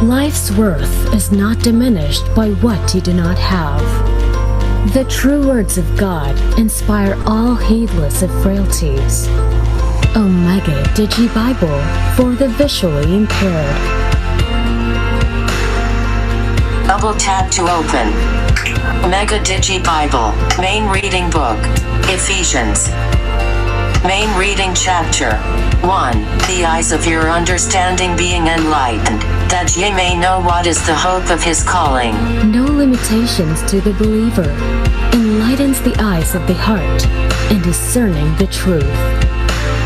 Life's worth is not diminished by what you do not have. The true words of God inspire all heedless of frailties. Omega Digi Bible for the visually impaired. Double tap to open. Omega Digi Bible, main reading book, Ephesians. Main reading chapter 1. The eyes of your understanding being enlightened, that ye may know what is the hope of his calling. No limitations to the believer. Enlightens the eyes of the heart and discerning the truth.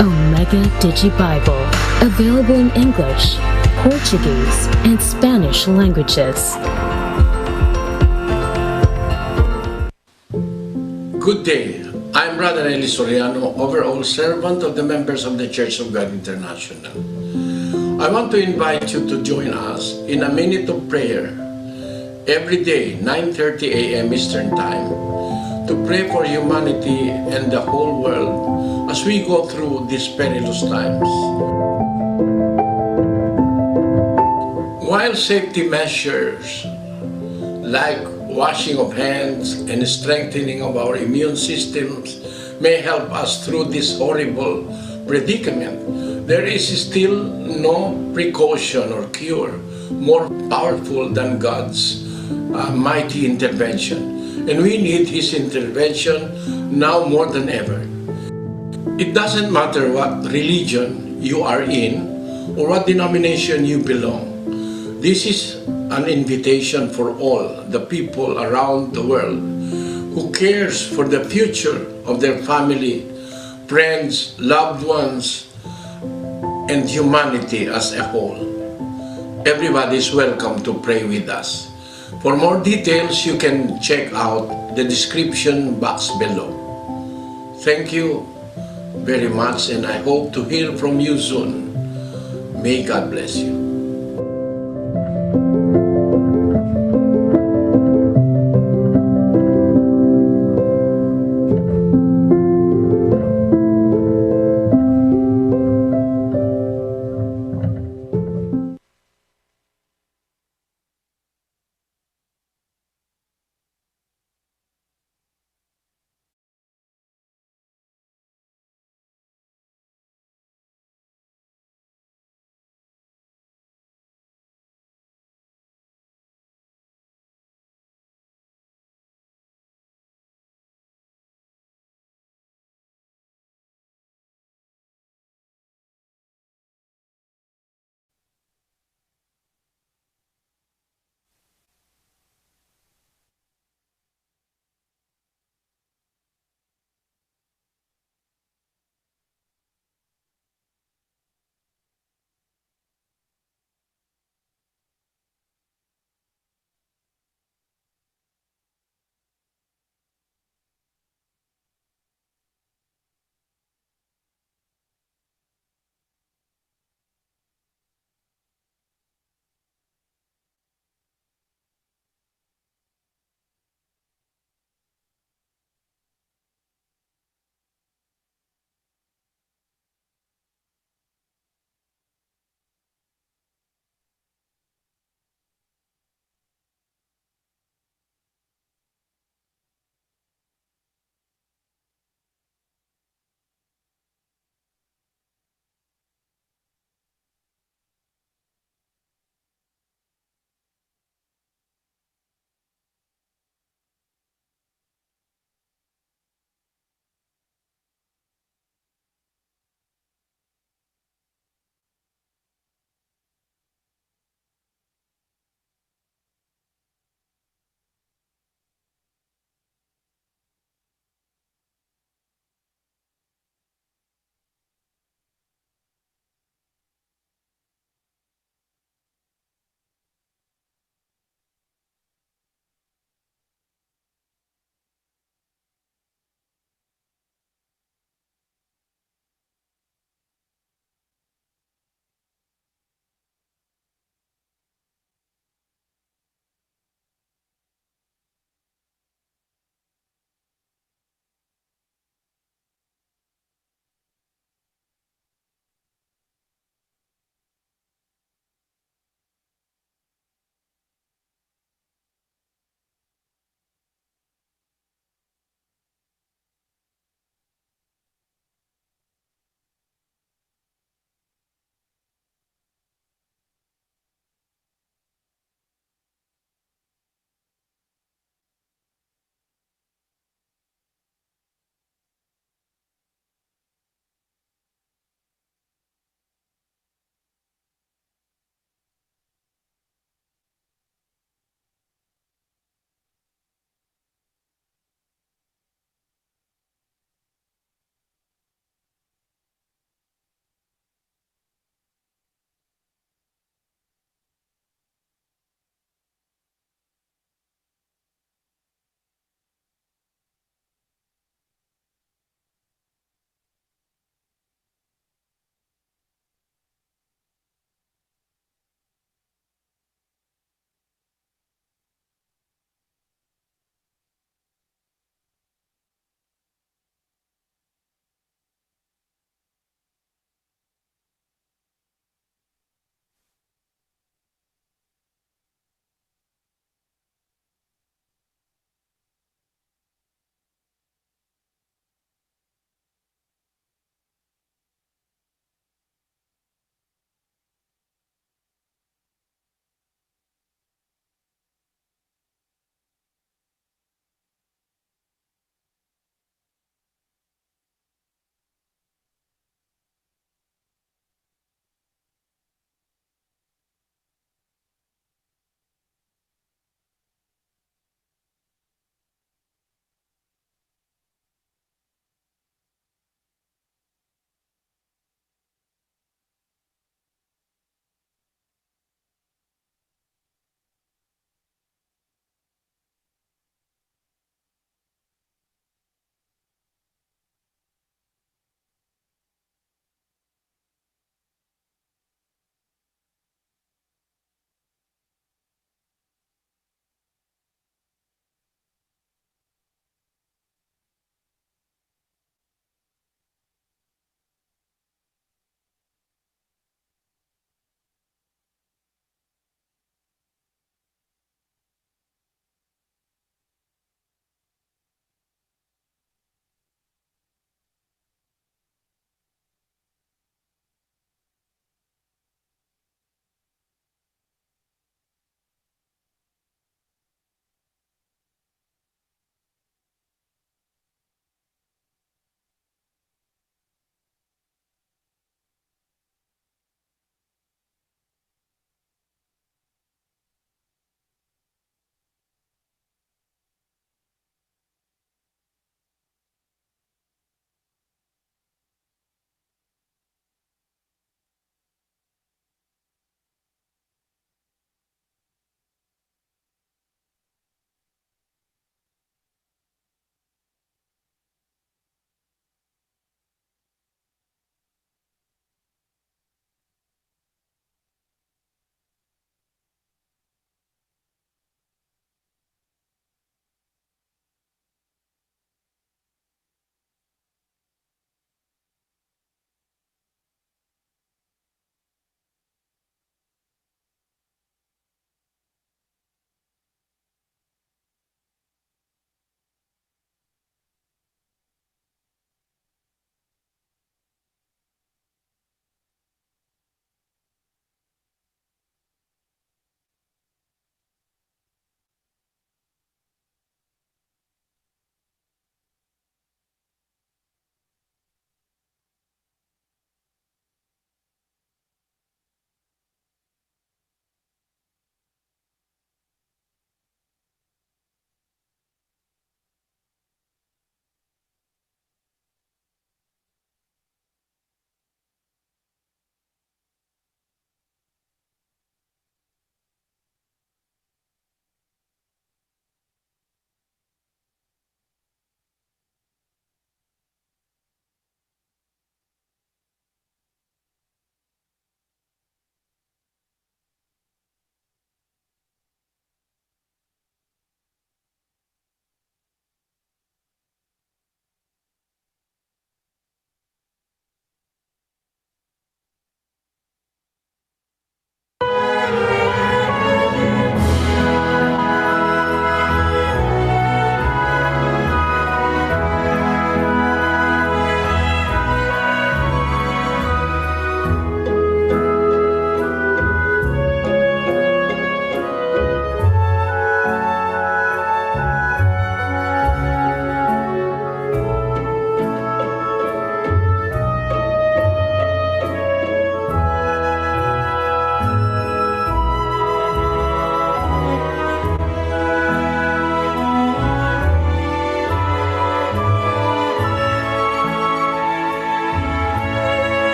Omega Digi Bible. Available in English, Portuguese, and Spanish languages. Good day. I'm Brother Eli Soriano, overall servant of the members of the Church of God International. I want to invite you to join us in a minute of prayer every day, 9:30 a.m. Eastern Time, to pray for humanity and the whole world as we go through these perilous times. While safety measures like washing of hands and strengthening of our immune systems may help us through this horrible predicament, there is still no precaution or cure more powerful than God's mighty intervention. And we need His intervention now more than ever. It doesn't matter what religion you are in or what denomination you belong. This is an invitation for all the people around the world who cares for the future of their family, friends, loved ones, and humanity as a whole. Everybody is welcome to pray with us. For more details, you can check out the description box below. Thank you very much, and I hope to hear from you soon. May God bless you.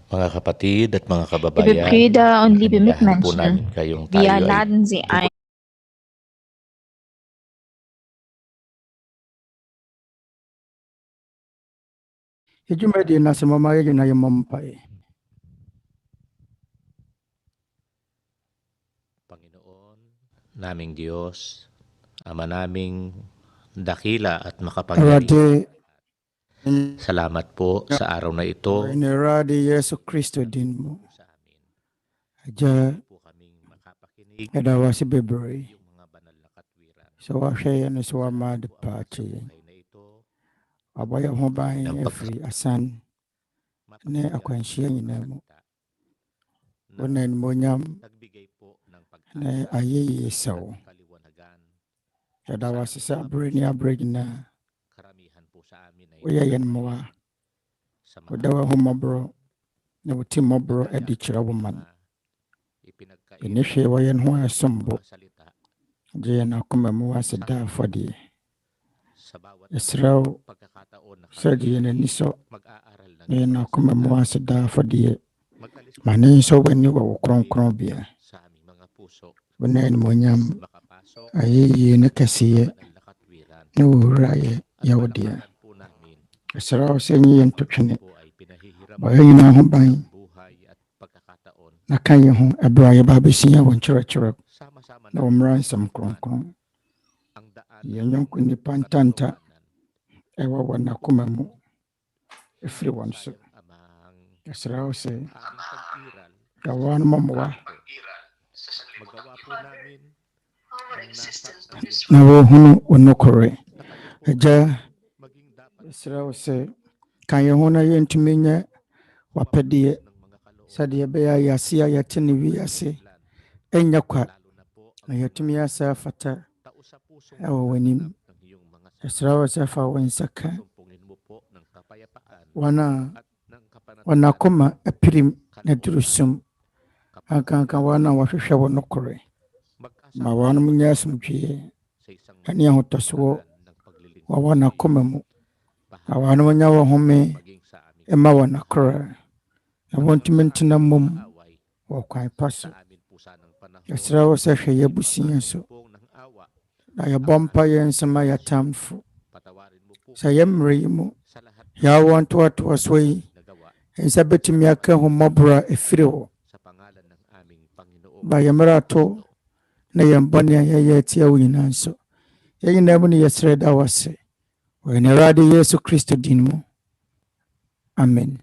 Mga kapatid at mga kababayan, Liebe und liebe magandang po Mitmenschen, namin kayong wir tayo ay laden Sie ein. DWUMADIE na sumamaya na yung mampay. Panginoon, naming Diyos, Ama naming dakila at makapangyarihan. Salamat po sa araw na ito. Iniradi Yesu Kristo din mo. Aja kadawa si Bebroy. So siya yan suwama de pachi. Abaya mo ba every asan ne akwansiya niya mo. Unan mo nyam ne ayi isaw. Kadawa si sa abrig na yan mo wa. Wadawa humabro na wuti mabro ɛdikyerɛ woman. Inihwe wayan ho asombo. Diyan akoma mu aseda afɔdeɛ. Esraw sa diyan niso. Diyan akoma mu aseda afɔdeɛ. Mane nso wani wa kronkron bia. Bunan mo nyam ayi ne kasiye. Ne wuraye yawdiya. Esraw sa nyi ntwentwɛn. Bayan na ho ban. Nakanya ho abra babesiya won kyerɛ na omran sam kronkron yenyon ko ni pantanta ewa wana kuma mu efiri won so kasrawo se kawan mamwa na wo hunu onokore eja kasrawo se kan ye ho na yentumi nya wapɛdeɛ sɛdeɛ bɛyɛ yɛase a yɛte ne wiase ɛnyɛ kwa na yɛtumi asa fata ɛwɔ w'anim ɛsrɛ wɔ sɛ fa wo nsa ka wana koma apirim na durusum ankanka wana wahwehwɛ wɔ nokorɛ ma wanom nyɛ asomdwee ɛne ahotɔsoɔ wɔ wana koma mu na wanom nyɛ wɔ home ɛma wɔ nakorɛ na wɔntumi ntena mmom wɔ kwan pa so. Yɛsrɛ wo sɛ hwɛ yɛabusua so na yɛbɔ mpa yɛn nsɛm a yɛatamfo sɛ yɛmmerɛ yi mu yɛawɔ ntoatoasoɔ yi ɛnsɛ bɛtumi aka ho mmɔborɔ a ɛfiri hɔ ba yɛmmerɛ ato na yɛn bɔne a yɛyɛ atia wo nyinaa nso yɛn nyinaa mu ne yɛsrɛ da wo ase wɔ ne Awurade Yesu Kristo din mu amen.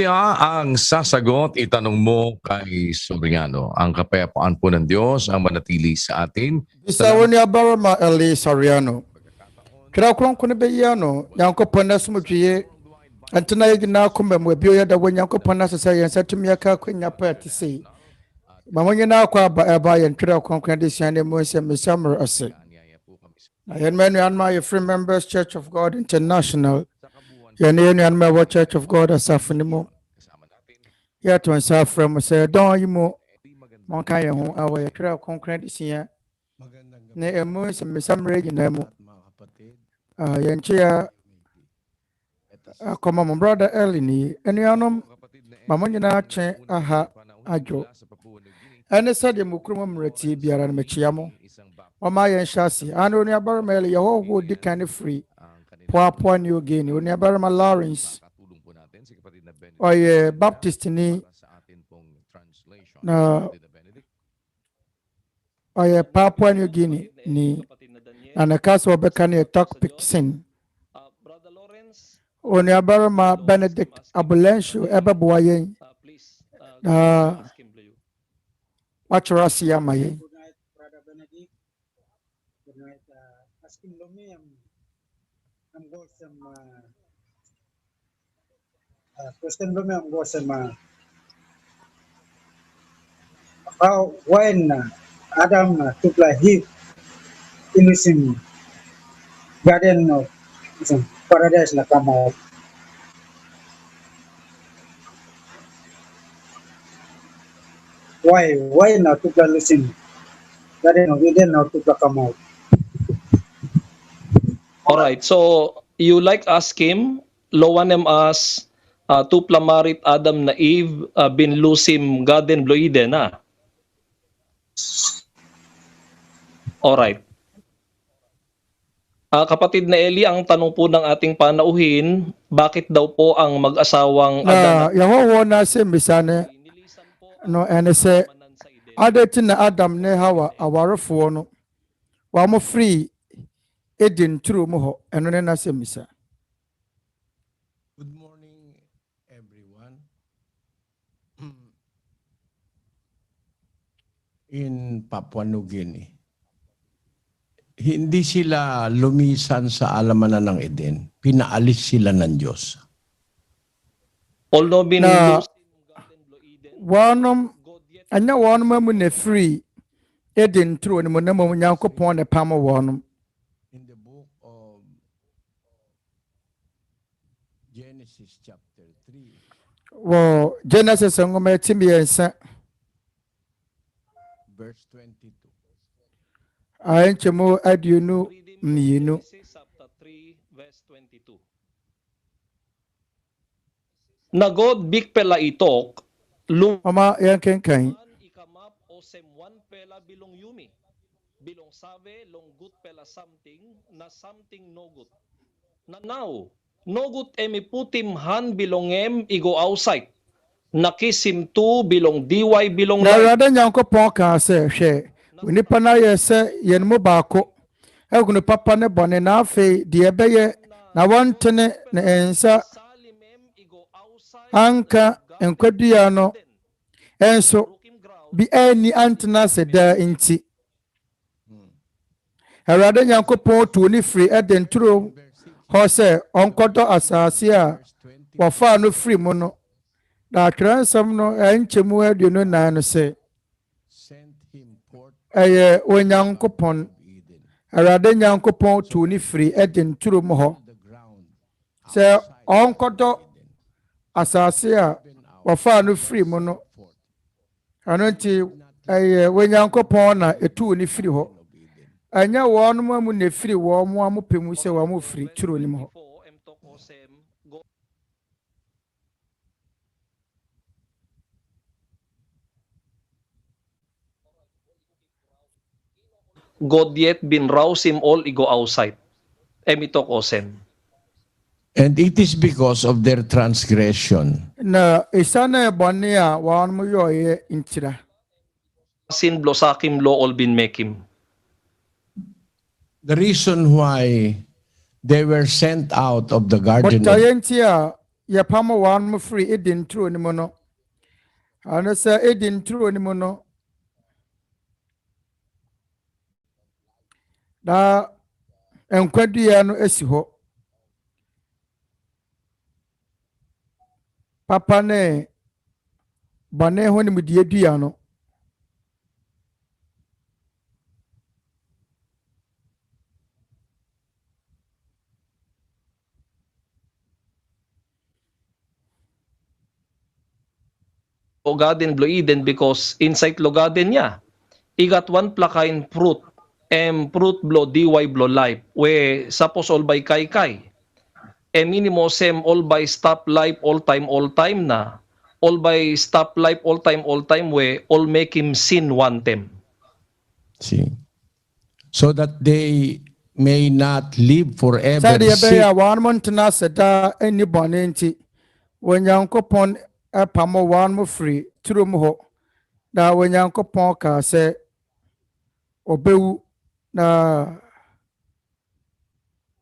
Mamaya ang sasagot, itanong mo kay Soriano. Ang kapayapaan po ng Diyos ang manatili sa atin. Isawo ni abarama Eli Soriano. Twerɛ Kronkron bɛyiano, Nyankopɔn na sumutwie. Antena yɛgyina akoma mu bio yɛda wɔ Nyankopɔn na sɛ yɛn nsa tumi aka akwanya pa te sei. Ma mo nyina akɔ aba yɛn Twerɛ Kronkron Adesua ne mu Nsɛmmisa mmere ase. Na yɛn manuanma yɛ Free Members Church of God International. Yɛn manuanma wɔ Church of God asafo ne mu. Yɛto nsa afrɛ mu sɛ dɔn yi mu monka yɛn ho awɔ yɛ Twerɛ Kronkron Adesua ne emu Nsɛmmisa mmere nyinaa mu. Yɛn kyia akɔma mo brother Eli ni anuanom ma mo nyinaa kyɛ aha adwo ɛne sɛdeɛ mo kurom mmerɛtie biara no mekyia mo ɔma yɛn hyɛ ase ano onuabarima Eli yɛhɔhoɔ di kan ne firi poapoa ne ogeni onuabarima Lawrence ɔyɛ Baptist ni na ɔyɛ Papua New Guinea ni na ne kasa Bɛka ne Talk Pixin onuabarima Benedict Abulensho ɛbɛboa yɛn na wakyerɛ ase ama yɛn. Question lo I'm going to how when Adam took like he in garden of paradise la come out. Why not took like listen garden of Eden not took come out. All right, so you like ask him lowanem as tupla marit Adam na Eve bin lusim garden bloide na. Alright. Kapatid na Eli, ang tanong po ng ating panauhin, bakit daw po ang mag-asawang Adam Yahowo na se misane no ene se adeti na Adam ne Hawa awarefoɔ no wa mo free edin turu mu hɔ eno ne na se misa. Good morning, everyone. In Papua New Guinea, hindi sila lumisan sa alamanan ng Eden. Pinaalis sila ng Diyos. although bin Na lusim garden bloide wanom anya wanom mu ne free edin turu ne mu na mu Nyankopɔn ne pam wanom. In the book of Genesis chapter 3, Wo Genesis ngoma etimi yensa verse 22. ayenchemu aduonu reading mmienu. Genesis chapter 3 verse 22. Nagod big pela itok Mama yankenkan ikamap o sem one pela bilong yumi. Bilong sabe long good pela something na something no good. Na now, no good emi putim han bilongem igo outside. Nakisim tu bilong diway bilong na light. Awurade Nyankopɔn ka sɛ hwɛ onipa na yɛ sɛ yɛn mu baako ɛhunu papa ne bɔne na afei deɛ ɛbɛyɛ na wɔntene ne nsa Salimem igo outside anka nkwadua no ɛnso bi ani antena ase daa nti Awurade Nyankopɔn tu ne firi ɛde nturo hɔ sɛ ɔnkɔdɔ asase a wɔfaa no firi mu no na Atwerɛ nsɛm no ɛnkyɛmu aduonu nan no sɛ Sent him forth ɛyɛ Onyankopɔn Eden, Awurade Nyankopɔn tu ne firi ɛde nturo mu hɔ the ground sɛ ɔnkɔdɔ asase a wɔfaa no firi mu no forth ɛno nti ɛyɛ Onyankopɔn na ɛtuu ne firi hɔ of Eden. ɛnyɛ wɔn mu na ɛfiri wɔn mu a mopɛ mu sɛ wɔn mo firi turo no mu hɔ. God yet bin rouse him all igo outside. Emitok osem. And it is because of their transgression Na ɛsiane bɔne a wɔn mo yɛɔyɛ ntira Sin blosakim lo all bin mekim. the reason why they were sent out of the garden ɔtaeɛ of, nti a ye pama wan mo free edin tro ni mo no ana sa edin tro ni mo no da enkwadua no esi ho papa ne bane ho ni mudie dua no Garden Blue Eden because inside lo garden niya, he got one plakain fruit, fruit blow DY blow life, we suppose all by kai, minimo sem all by stop life all time na, all by stop life all time, we all make him sin one time. See, so that they may not live forever. Sadi ya wan month na seda any bonenti when yankopon pamo wan mo free tro mo ho na when yankopon ka se obewu na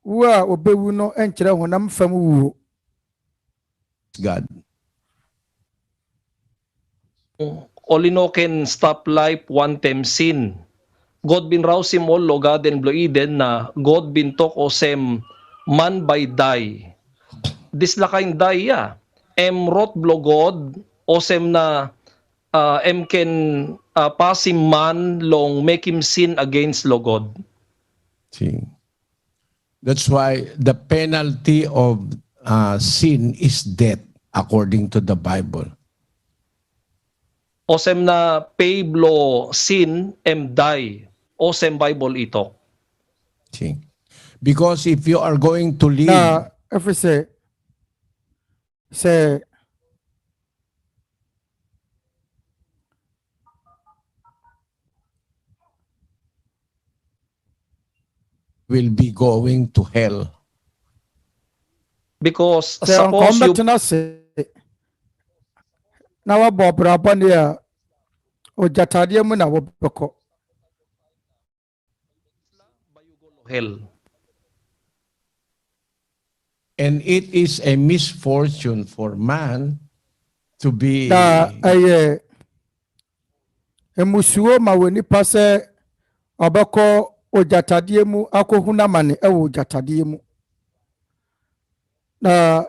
wa obewu no enkyere honam fam wuo God. Only no can stop life one time sin. God bin rouse him all lo Garden Blue Eden na God bin talk o sem man by die. This lakain die ya. Rot blo God o sem na can pass him man long make him sin against lo God. See, that's why the penalty of sin is death according to the Bible. O sem na pay blo sin die. O sem Bible ito. See, because if you are going to live, na if we say will be going to hell. Because say suppose you na se na wa bobra bone ya o jatade mu na wo beko hell. And it is a misfortune for man to be da aye emusuo ma woni pase obeko o jatade mu akohuna mane e wo jatade mu na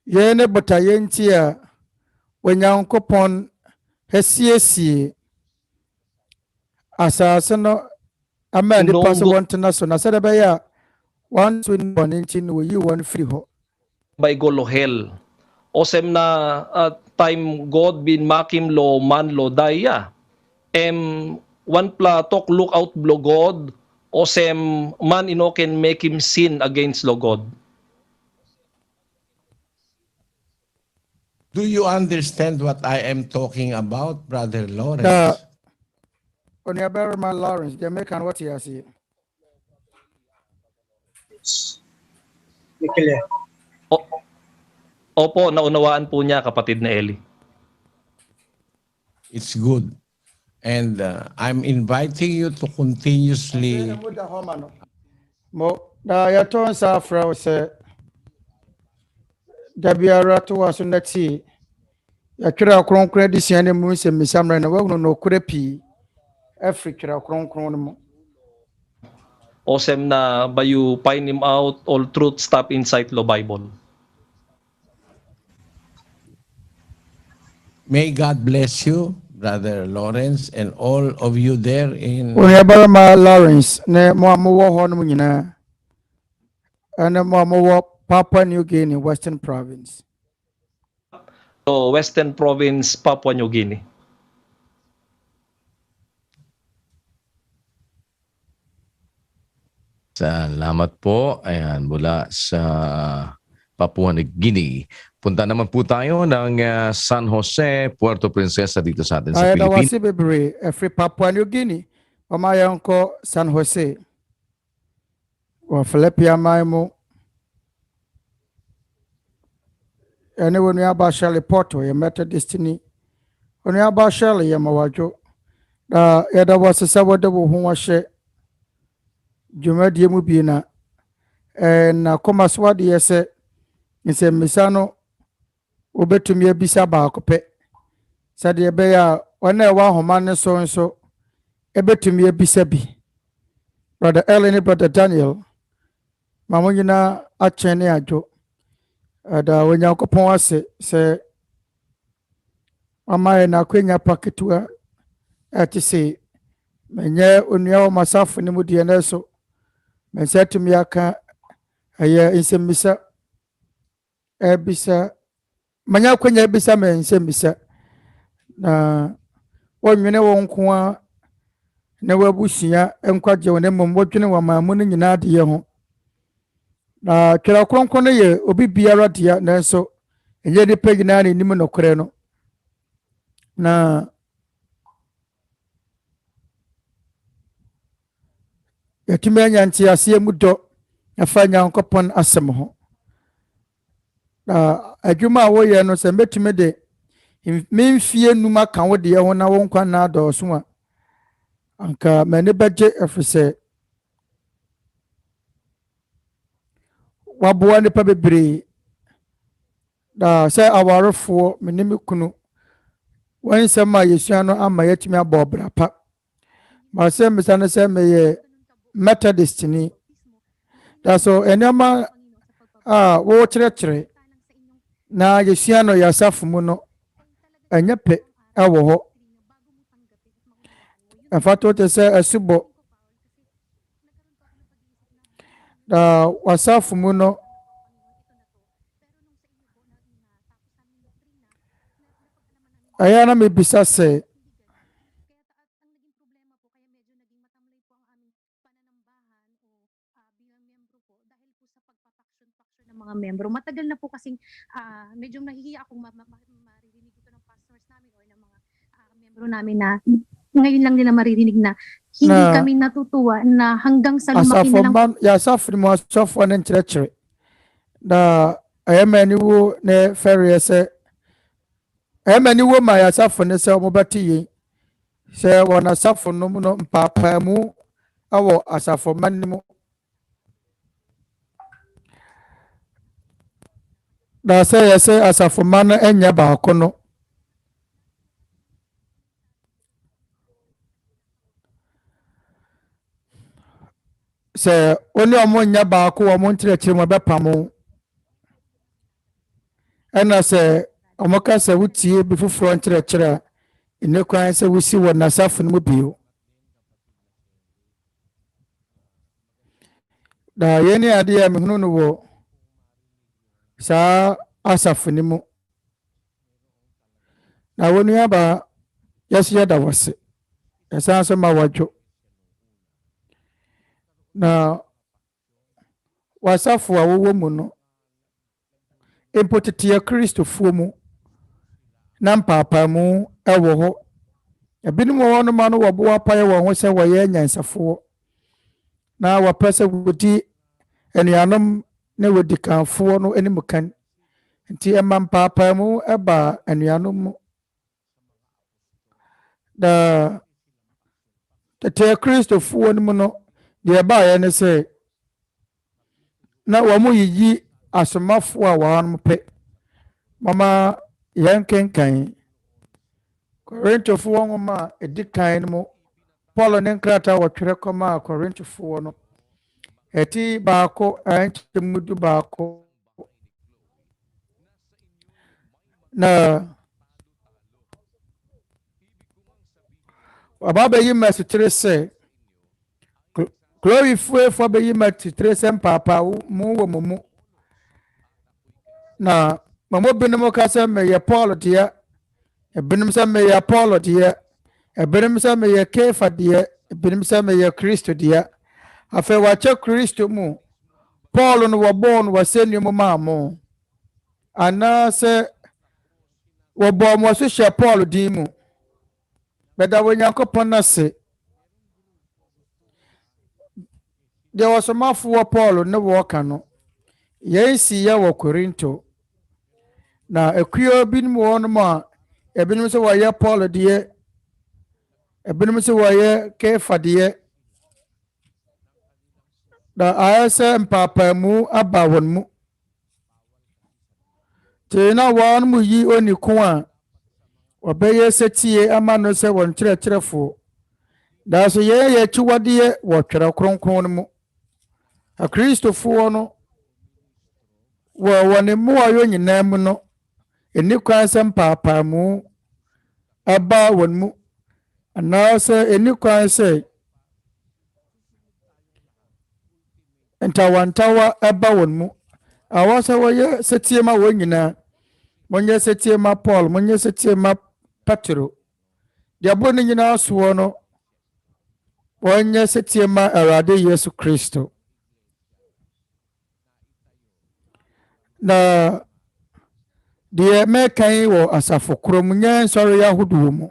ye ne botaye nti a wanyankopon hesiesie asase no ama ni pase wontena so na sede be ya one to one nti no yi one free ho by golo hell. Osem na time God bin makim lo man lo daya. One pla talk look out blo God. Osem man ino can make him sin against lo God. Do you understand what I am talking about, Brother Lawrence? On your man Lawrence, Jamaican what you see. Opo, naunawaan po niya kapatid na Eli. It's good. And I'm inviting you to continuously mo da ya ton sa fra se da biara to waso nati ya Twerɛ Kronkron Adesua ne mu Nsɛmmisa mra na wahu no kura pi afri Twerɛ Kronkron no mo. Osem na by you find him out all truth stuff inside lo Bible. May God bless you, Brother Lawrence, and all of you there in ma Lawrence ne mo wo ho no nyina ana mo wo Papua New Guinea Western Province. So Western Province, Papua New Guinea. Salamat po. Ayan, mula sa Papua New Guinea. Punta naman po tayo ng San Jose, Puerto Princesa dito sa atin sa Pilipinas. Ay, bebre, every Papua New Guinea. Pamayan ko San Jose. O Filipina mo. Ene wonu aba Shirley Porto, ya Methodist ni. Wonu aba Shirley ya mawajo. Da ya da wasesa wode wo ho wahye. Dwumadie mu bi na na koma so wade yese Nsɛmmisa no wobetumi abisa baako pɛ sɛdeɛ ɛbɛyɛ a ɔna ɛwɔ ahoma ne so nso ebetumi abisa bi. Brother Ellen, Brother Daniel, ma mo nyinaa akyɛn ne adwo. Ada Onyankopɔn ase sɛ mama yɛ na akwenya paketua ɛte sɛ menye onua wɔ masafo ne mu deɛ na so mensa tumi aka ɛyɛ nsɛmmisa ebisa manya akwenya ebisa me nsɛmmisa na wɔnwene wɔn nko a na wabusua nkwagye wɔn mmom wɔdwene wɔn maamu no nyinaa de ho. Na Twerɛ Kronkron no yɛ obi biara deɛ nanso ɛnyɛ nipa nyinaa ne nim nokorɛ no. Na yɛtumi anya nteaseɛ mu dɔ afa Nyankopɔn asɛm ho. Na adwuma a wɔyɛ no sɛ mɛtumi de memfie num aka wo deɛ ho na wo nkwa na adɔɔso a anka m'ani bɛgye ɛfiri sɛ waboa nipa bebree. Na sɛ awarefoɔ mene me kunu wɔn nsɛm a yɛsua no ama yɛtumi abɔ ɔbra pa. Ma sɛ mesa no sɛ meyɛ Methodist ni. Da so enema a wo kyerɛkyerɛ na yesua no yasafo mu no enye pɛ ɛwɔ hɔ. Afato te sɛ asubɔ da wasafo mu no ayana me bisa sɛ mga membro. Matagal na po kasing medyo nahihiya akong maririnig ito ng pastors namin o ng mga membro namin na ngayon lang nila maririnig na hindi kami natutuwa na hanggang sa lumaki na lang. Yasafo mo asafo na nkyerɛkyerɛ na ayamani wo ne fɛreɛ sɛ ayamani wo ma yasafo ne sɛ ɔmo bɛte yi sɛ wɔn asafo no mu no mpaapaa mu awɔ asafo man mu. Da sɛ yɛsɛ asafo man no ɛnyɛ baako no sɛ oni ɔmo nyɛ baako ɔmo nkyerɛkyerɛ mo bɛpamo ɛna sɛ ɔmo ka sɛ wotie bi foforɔ nkyerɛkyerɛ a ɛne kwan sɛ wosi wɔ n'asafo no mu bio. Da yɛne adeɛ a mehunu no wɔ saa asafo ni mu na wonu aba yesu yada wase esan so ma wadwo na wasafo a wowo mu no impotete kristofo mu na mpapa mu ewo ho ebinom wɔ no ma no wɔbo apae wɔ ho sɛ wɔyɛ nyansafo na wɔpɛsɛ wodi anuanom ne wodi kanfo no anim kan nti ɛma mpapa mu ɛba anuanom mu da tete kristofo no mu no deɛ baayɛ ne sɛ na wɔn yiyi asomafo a wɔn pɛ mama yɛn kenkan Korintofo nwoma edi kan no mu Paul ne nkrataa wɔtwerɛ kɔma Korintofo no eti baako ankyɛmudu baako na ababa yi masitre sɛ glory for be yi masitre sɛ mpapa mu wɔ mu na mamo binom ka sɛ meyɛ Paul deɛ ebinom sɛ meyɛ Paul deɛ ebinom sɛ meyɛ Kefa deɛ ebinom sɛ meyɛ Kristo deɛ afei wakyɛ Kristo mu Paul no wɔbɔ no wɔsɛnni mu maamo anaasɛ wɔbɔ mo so hyɛ Paul din mu bɛda Onyankopɔn na se deɛ wɔsomafo wɔ Paul ne wɔka no yɛn si yɛ wɔ Korinto na akuo binom wɔ no a ebinom sɛ wɔyɛ Paul deɛ ebinom sɛ wɔyɛ Kefa deɛ da ayɛ sɛ mpapa mu aba wɔn mu Tena wan mu yi oni ko a obeye setie ama no se won kyerɛkyerɛfo da so ye chiwade wo Twerɛ Kronkron mu a Kristofo no wone mu ayo nyina mu no eni kwan se mpapa mu aba won mu ana se eni kwan se ntawantawa aba won mu awasa woye setie ma won nyina monye setie ma Paul monye setie ma Petro dia bo ni nyina so no wonye setie ma Awurade Yesu Kristo na die mekan wo asafo krom nya nsɔre ya hodo mu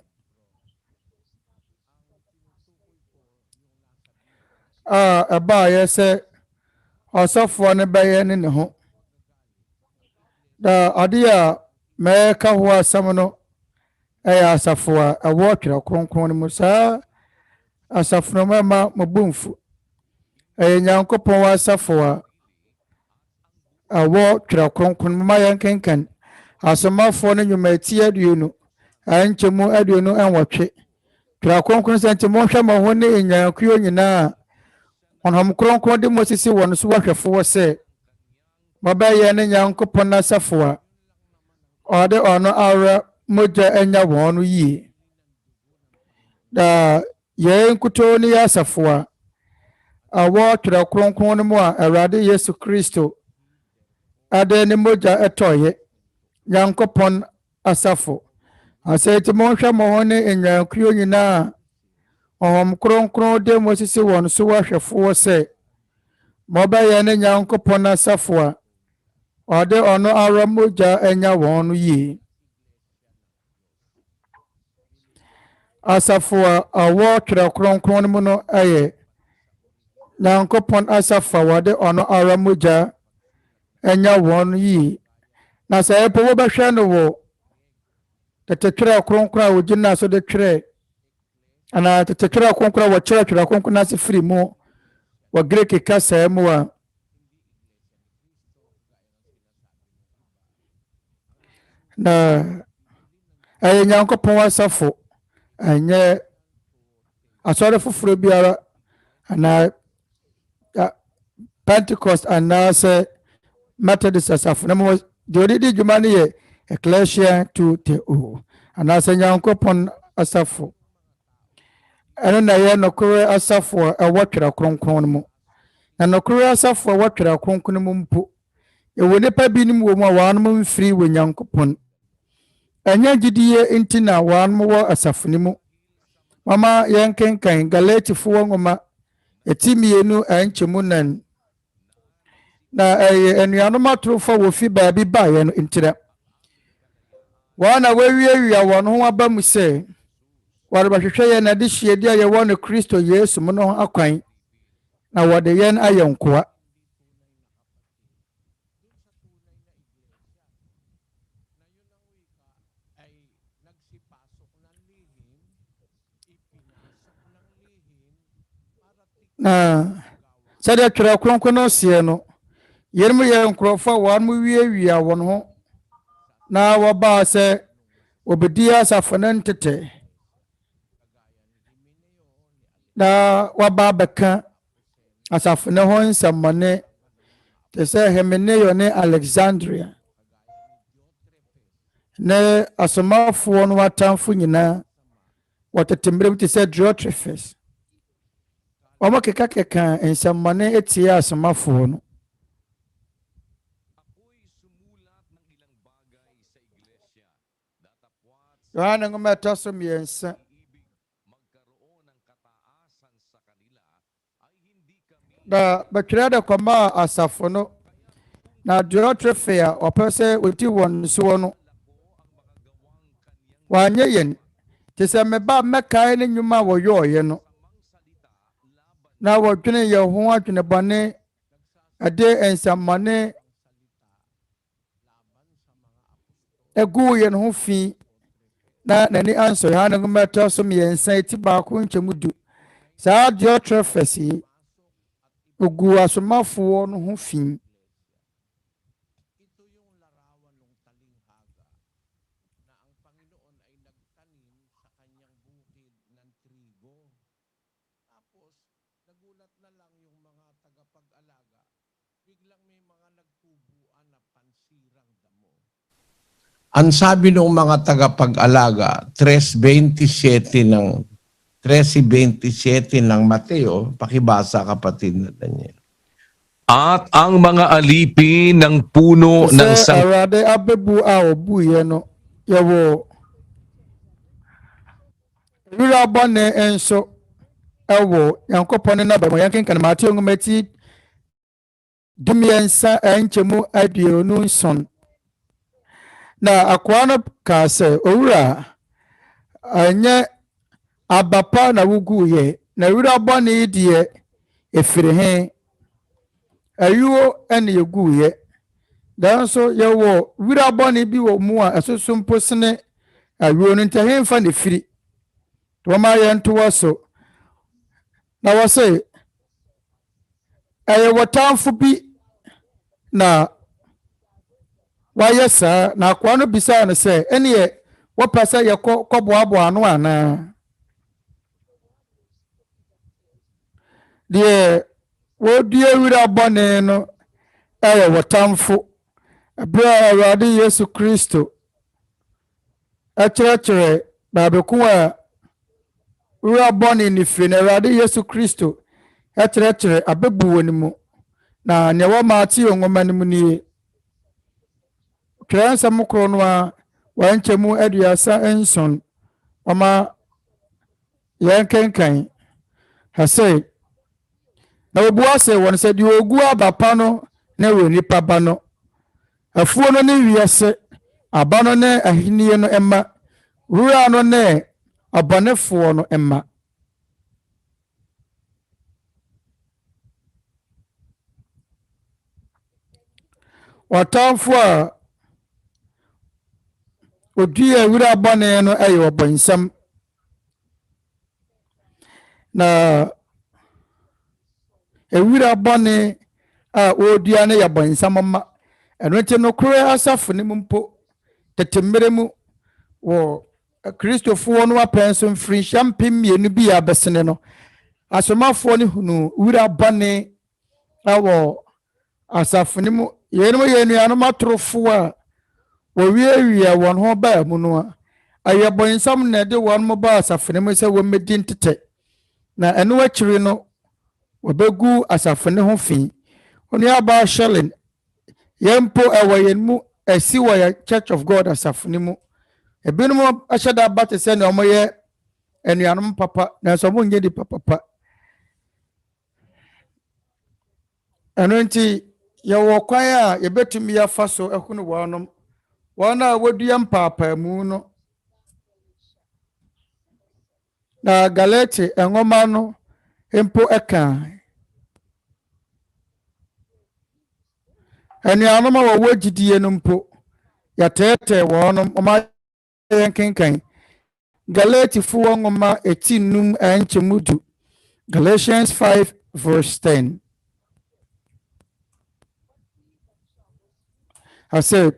aba yese asafo ne baye ne ho da adia meka ho asam no asafo a awo Twerɛ Kronkron mu saa asafo no ma mabumfu Nyankopɔn wa asafo a awo Twerɛ Kronkron ma yankenkan asomafo no nyumati aduonu anchemu aduonu enwotwe Twerɛ Kronkron sente mo hwɛ ma ho ne nyankuo nyina onhom kronkron de mosisi won so wahwɛfo se mabaye ne Nyankopɔn asafo a ode ono ara moja enya won yi da ye nkuto ni asafo a awo Twerɛ Kronkron mu a Awurade Yesu Kristo ade ne moja etoye Nyankopɔn asafo aseti mo hwɛ mo ho ne nyankuo nyina kronkron de mosisi won so wahwɛfo se mabaye ne Nyankopɔn asafo a ode ono ara moja enya won yi asafo a awo Twerɛ Kronkron mu no Nyankopɔn asafo a ode ono ara moja enya won yi na sa epo wo behwe no wo Tete Twerɛ Kronkron a wogina so de twerɛ ana Tete Twerɛ Kronkron wo kyerɛ Twerɛ Kronkron na se firi mu wo Greek kasa mu a na Nyankopɔn asafo anye asɔre foforo biara ana Pentecost ana se Methodist asafo na mo de DWUMADIE Ecclesia to the ana se Nyankopɔn asafo eno na ye nokore asafo a wo Twerɛ Kronkron mu na nokore asafo a wo Twerɛ Kronkron mu mpo e wo nipa binim wo mu a wanom mfiri wo Nyankopɔn anya gidie intina wanom wo asafo ni mu mama yenkenkan Galatifo ngoma etimienu anchemu nan na enuanom atrofo wo fi baabi ba ye no intira wana wewiawia won ho aba mu se ware bahwehwe ye na de hyiedi aye won Kristo Yesu mu no akwan na wode yen ayenkoa na sade Twerɛ Kronkron no sie no yermu ye nkrofo wan mu wiawia won ho na waba se obedi asafo no ntete na waba Bɛka asafo no ho nsɛmmɔne te se Hemeneyo ne Alexandria ne asomafo no watamfo nyina watetembrem te se Diotrephes omo keka nsɛmmɔne etie asomafo no Yohane ngoma taso miensa da betwere da koma asafo no na Diotrephes a opese oti won so no wanye yen te se meba mekae ne nyuma wo yoye no na wo dwene ye ho adwene bone ade ensɛmmɔne egu ye no ho fi na nani anso Yohane ngoma taso miensa eti ba ko nchemudu saa Diotrephes yi ogu asomafo no ho fi Tapos, nagulat na lang yung mga tagapag-alaga. Biglang may mga nagtubuan na pansirang damo. Ang sabi ng mga tagapag-alaga, 13:27 ng Mateo, pakibasa kapatid na Daniel. At ang mga alipin ng puno ng arade abebu a obuye no yawo wira bone enso ewo yankopon na ba mo yanken kan Mateo ngomati dumiensa enchemu aduonu nson na akwa no ka se owura anya abapa na wuguye na wira bone die efire he ayuo ene yeguye danso yewo wira bone bi wo mu a asosompo sene ayuo no ntahemfa ne firi to ma ye nto waso na wose ayewo tamfo bi na wayesa na akwa no bisa no se ene ye wo pasa ye koboabo ano ana de wodie wira bone no ayewo tamfo abra Awurade Yesu Kristo akyerɛ baabeko a wira bone ni firi na Awurade Yesu Kristo akyerɛ abebu wɔ ne mu na ne wɔ Mateo ngoma ne mu nie twerɛ nsɛm koro no a wɔnkyɛmu aduasa nson ɔma yɛn kenkan hase na obua se won se di ogu abapa no na we nipa ba no afuo no ne wiase aba no ne ahiniye no emma wura no ne abanefo no emma watamfo a odua wura bane no ayo obansam na ewira bone a odua ne yabansam ma eno nti no kure asafo ne mpo tetemere mu wo kristofo no apenso mfiri champim mienu bi abesene no asomafo ne hunu wira bone awo asafo ne mu yenu anu matrofo a wo wiewia won ho ba mu no ayabansam na de won mo ba asafo ne mu se wo medi ntete na eno akiri no wabegu asafone ho fi oni aba shelling yempo ewayenmu esiwa ya Church of God asafone mu ebinum ahyeda bate se ne omoye enuanom papa na so mo nye di papa eno nti ye wo kwan a ye betumi ya faso ehunu wonom wona wodua mpapa mu no na galate engoma no empo eka eni anoma wo wagidie no mpo ya tete wonom oma yenkenkan Galati fu ngoma etinum enchemudu Galatians 5 verse 10 I said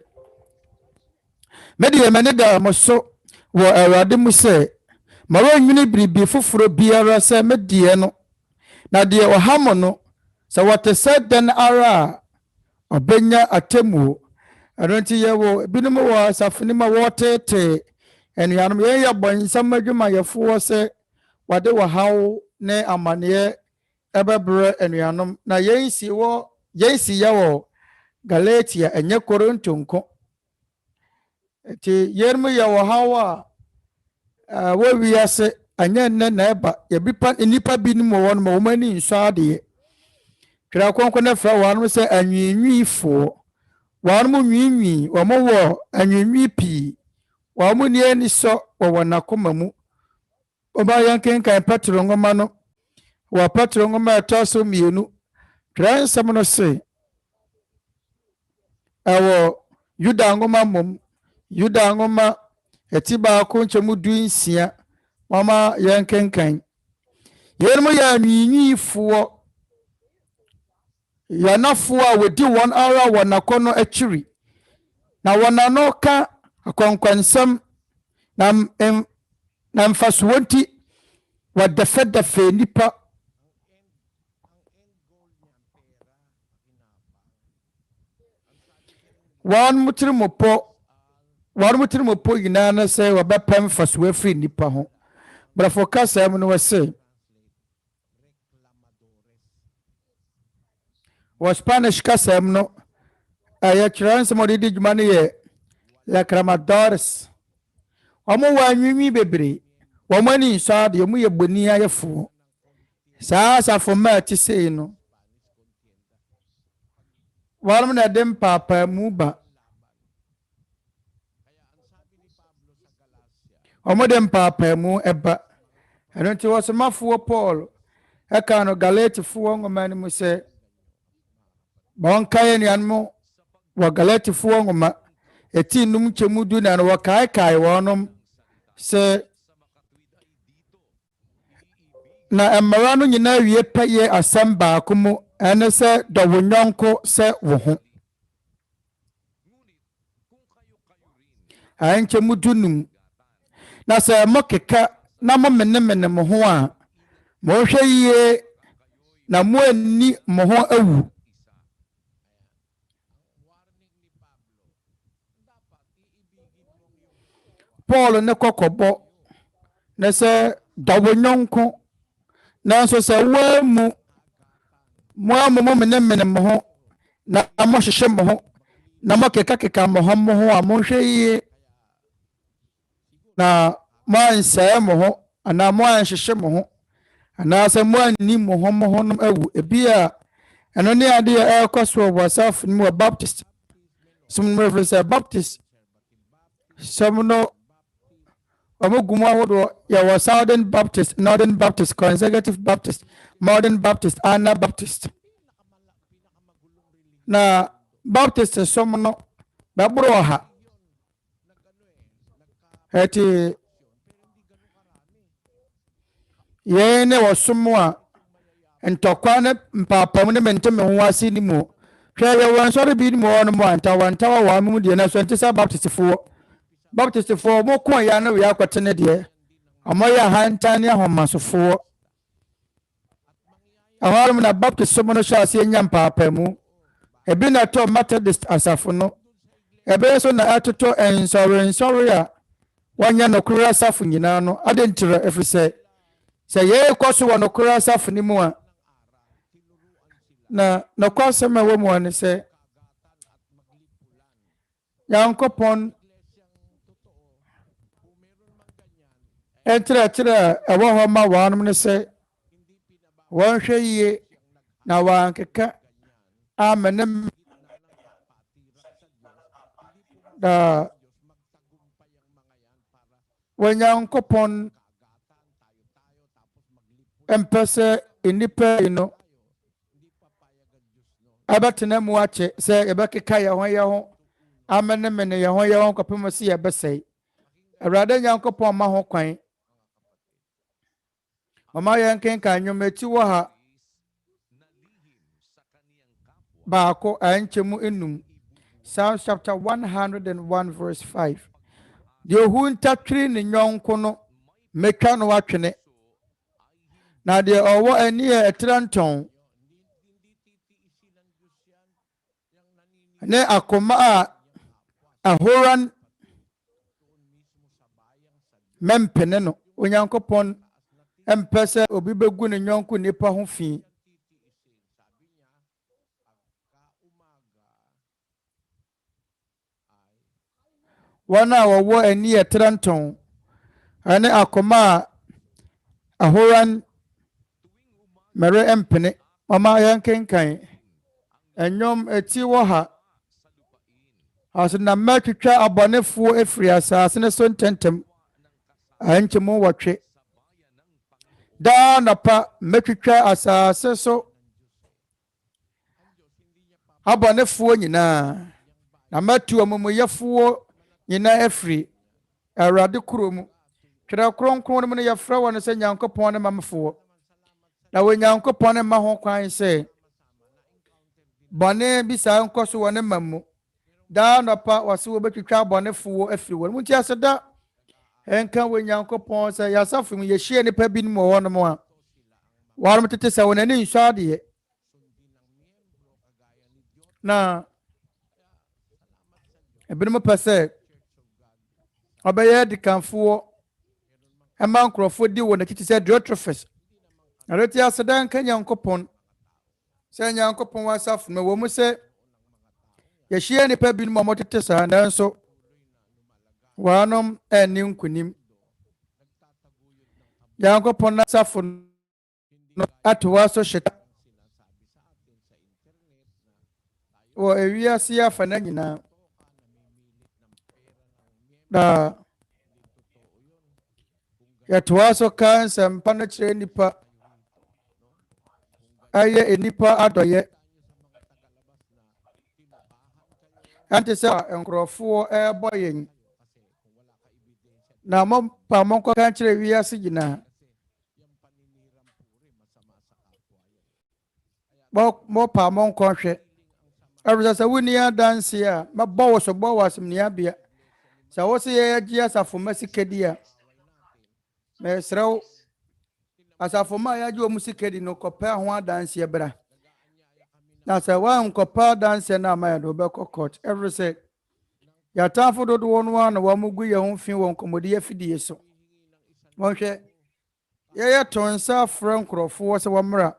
mede meneda moso wo Awurade mu se maro nwini biribi foforo biara se medie no na de ohamo no se watese den ara obenya atemu aronti yewo binom wo asafuni ma wotete enuanom ye yabonsam adwuma yefo se wade wo hawo ne amane ebebre enuanom na yensi yawo Galatia enye Korinto nko ti yermu yawo hawo wo wiase anya nne na eba yebipa nipa binom won ma womani nso ade Twerɛ Kronkron na fra wanu se anwinwifo wanu nwinwi wamo wo anwinwi pi wamu ni eni so wo nakoma mu oba yankenkan Petro ngoma no wa Petro ngoma atoso mienu Twerɛ nsɛm no se awo Yuda ngoma mom Yuda ngoma etiba ko nchemu du nsia mama yankenkan yermu ya anwinwifo yanafo a wodi won ara wonakono akiri na wonano ka akonkwansam na mfaswonti wɔdɛfɛdɛfɛ nipa wɔn mutiri mo po nyinaa na sɛ wɔbɛpɛ mfasoɔ afiri nipa ho brɛfo kasa mu no wɔse wɔ Spanish kasa mu no ɛyɛ kyerɛ nsɛm ɔde di dwuma no yɛ reclamadores wɔn wɔ anwinwi bebree wɔn ani nsɔ ade wɔn yɛ boni ayɛfoɔ saa asafo mmaa ti sei no wɔn na de mpaapaamu ba wɔn de mpaapaamu ɛba ɛno nti wɔsomafoɔ Paul ɛka no Galatifoɔ nwoma no mu sɛ wɔn kae nuanom wɔ Galatifoɔ nwoma eti num kyɛmu du na no wɔkaekae wɔnom sɛ na mmara no nyinaa wie pɛyɛ asɛm baako mu ɛne sɛ dɔ wo nyɔnko sɛ wo ho ankyɛmu du num na sɛ mo keka na mo mene mo ho a mo hwɛ yie na mo ani mo ho awu Paul ne kɔkɔbɔ na sɛ dɔ wo nyɔnko nanso sɛ wɔamu mo mene mo ho na mo hyehyɛ mo ho na mo keka mo ho a mo hwɛ yie na mo ansɛe mo ho anaa mo anhyehyɛ mo ho anaa sɛ mo anni mo ho no awu ebi a ɛno ne ade a ɛkɔ so wɔ asafo no mu wɔ Baptist som no refere sɛ Baptist som no Omugumu ahodoɔ yɛwɔ Southern Baptist, Northern Baptist, Consecutive Baptist, Modern Baptist, Anabaptist. Na Baptist som no bɛboro ha. Ɛti yɛn ne wɔsom a ntɔkwa ne mpaapam ne mente me ho ase ni mu. Hwɛ yɛwɔ nsɔre bi ni mu hɔ no mu antawantawa wɔ amu deɛ na so nte sɛ Baptistfoɔ. Baptistfoɔ mo ko ya no ya kwatene deɛ amoyɛ hantan ne ahomasofoɔ awarum na Baptist so mo no hyɛ ase nya mpaapa mu ebi na to Methodist asafo no ebe so na atoto nsɔre a wanya no kura asafo nyinaa no adentire efisɛ sɛ yɛ kɔ so wɔ no kura asafo ni mu a na no kwasɛm a wɔ mu ne sɛ Yankopɔn ɛkyerɛ ɛwɔ hɔ ma wɔnom ne sɛ wɔnhwɛ yie na wɔankeka amene da Onyankopɔn ɛmpɛ sɛ nnipa yi no abɛtena mu akyɛ sɛ yɛbɛkeka yɛn ho amene yɛn ho kɔpem sɛ yɛbɛsɛe Awurade Nyankopɔn ma ho kwan Mama yɛn kenka nnwomati wɔ ha baako ankyɛmu enum Psalm chapter 101 verse 5 deɛ ohu ntatwiri ne nyɔnko no metwa no atwene na deɛ ɔwɔ ani a ɛtrɛ ntɔn ne akoma a ahoran mempene no Onyankopɔn empɛ sɛ obi bɛgu ne nyɔnko nipa ho fi wɔn a wɔwɔ ani ɛtrɛ ntɔn ɛne akoma a ahoran mere empene mama yɛn kenkan ɛnyɔm eti wɔ ha aso na mɛtwitwa abɔnefoɔ efiri asase ne so ntɛntɛm ankyɛmu wɔtwe daa nɔpa mɛtwitwa asase so abɔnefoɔ nyinaa na mɛtu amumuyɛfoɔ nyinaa efiri Awurade kuro mu Twerɛ Kronkron no mu no yɛfrɛ wɔn sɛ Nyankopɔn ne mamfoɔ na wɔ Nyankopɔn ne ma ho kwan sɛ bɔne bi saa nkɔ so wɔ ne ma mu daa nɔpa wɔse wɔbɛtwitwa abɔnefoɔ efiri wɔn mu nti aseda enka we Nyankopɔn sɛ yasafo mu yɛhyia nipa bi mu wɔ no mo a warom tete sɛ won ani nso ade na ebinom pɛ sɛ ɔbɛyɛ dikanfoɔ ɛma nkurɔfoɔ di wɔ n'akyi sɛ Diotrephes areti asedan ka Nyankopɔn sɛ Nyankopɔn wasafo mu wɔ mu sɛ yɛhyia nipa bi mu a motete saa nanso wanom ɛni nkunim Nyankopɔn nasafo no atoa so hyeta wɔ ewiase afa na nyinaa na yɛtoa so ka nsɛmpa no kyerɛ nipa ayɛ enipa adɔyɛ ante sɛ nkurɔfoɔ ɛbɔ yɛn na mo pa mo nkɔ ka kyerɛ wiase nyinaa mo pa mo nkɔ hwɛ ɛwɔ sɛ wuni adanse a mabɔ wo so bɔ wɔ asɛmniabea sɛ wo se yɛgye asafo ma sikadi a mesrɛw asafo ma yɛgye wɔ mu sikadi no kɔpɛ ho adanse bra na sɛ wankɔpɛ adanse na ama yɛ do bɛkɔ court ɛwɔ sɛ yɛatamfo dodoɔ no ana wɔn gu yɛn ho fi wɔ nkɔmmɔdi afidie so wɔhwɛ yɛyɛ to nsa afrɛ nkurɔfoɔ sɛ wɔmmra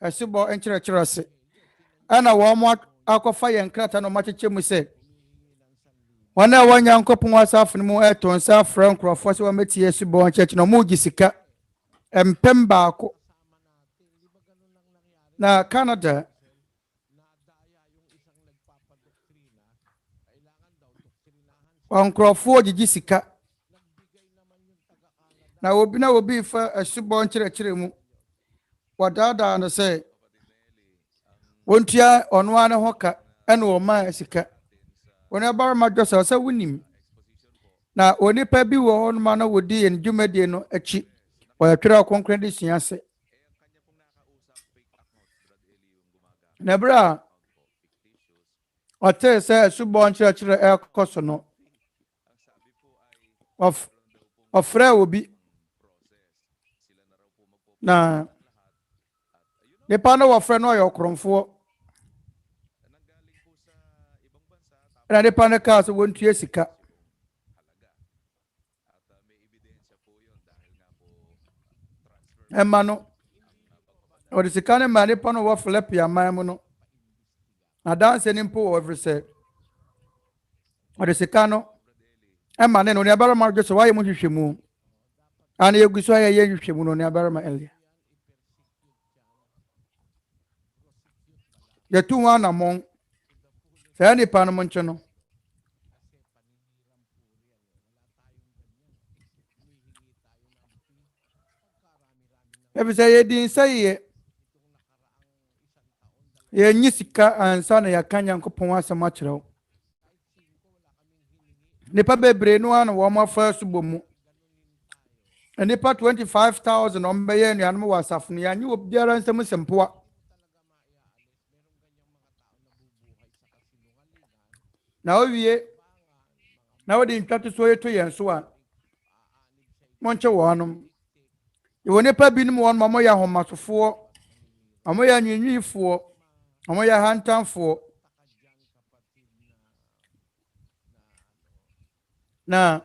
ɛsebɔ nkyerɛkyerɛ ase ana wɔn akɔfa yɛn krata no makyekyɛ mu sɛ wɔn a wɔn Nyankopɔn asafo no mu ɛto nsa afrɛ nkurɔfoɔ sɛ wɔmɛtie ɛsebɔ nkyerɛkyerɛ no mo gye sika mpem baako na Canada nkurɔfoɔ gyegye sika na obi fa ɛsebɔ nkyerɛkyerɛ mu wɔdaadaa no sɛ wontua ɔno ano ho ka ɛna ɔma sika wɔn abarama dwɔsa sɛ wonim na onipa bi wɔ hɔ no ma no wodi yɛn dwumadie no akyi wɔyɛ Twerɛ Kronkron Adesua ase na bra ɔte sɛ ɛsebɔ nkyerɛkyerɛ ɛkɔ so no ɔfrɛ obi na nipa no wɔfrɛ no ɔyɛ ɔkorɔmfoɔ na nipa no kaa sɛ wɔntua sika ɛma no ɔde sika no ma nipa no wɔ Philippi aman mu no na danse ne mpo wɔ ɛfiri sɛ ɔde sika no ɛma ne no ne abarama dwo sɛ wayɛ mu hwehwɛ mu ana yɛgu so ayɛ hwehwɛ mu no ne abarama Eli yɛtu ho anammɔn saa nipa no mo nkyɛ no ɛfiri sɛ yɛdi nsa yɛ yɛnyi sika ansa na yɛaka Nyankopɔn asɛm akyerɛ wo nipa bebree no ana wɔn afa asubɔ mu nipa 25,000 ɔmbɛyɛ anuanom wɔ asafo no yɛanye wɔ biara nsɛm sɛmpoa na owie na wodi ntwato so yeto yɛn so a monkyɛ wɔnom yɛwɔ nipa binom wɔn ma moyɛ ahomasofoɔ amoyɛ anwinwifoɔ amoyɛ hantamfoɔ na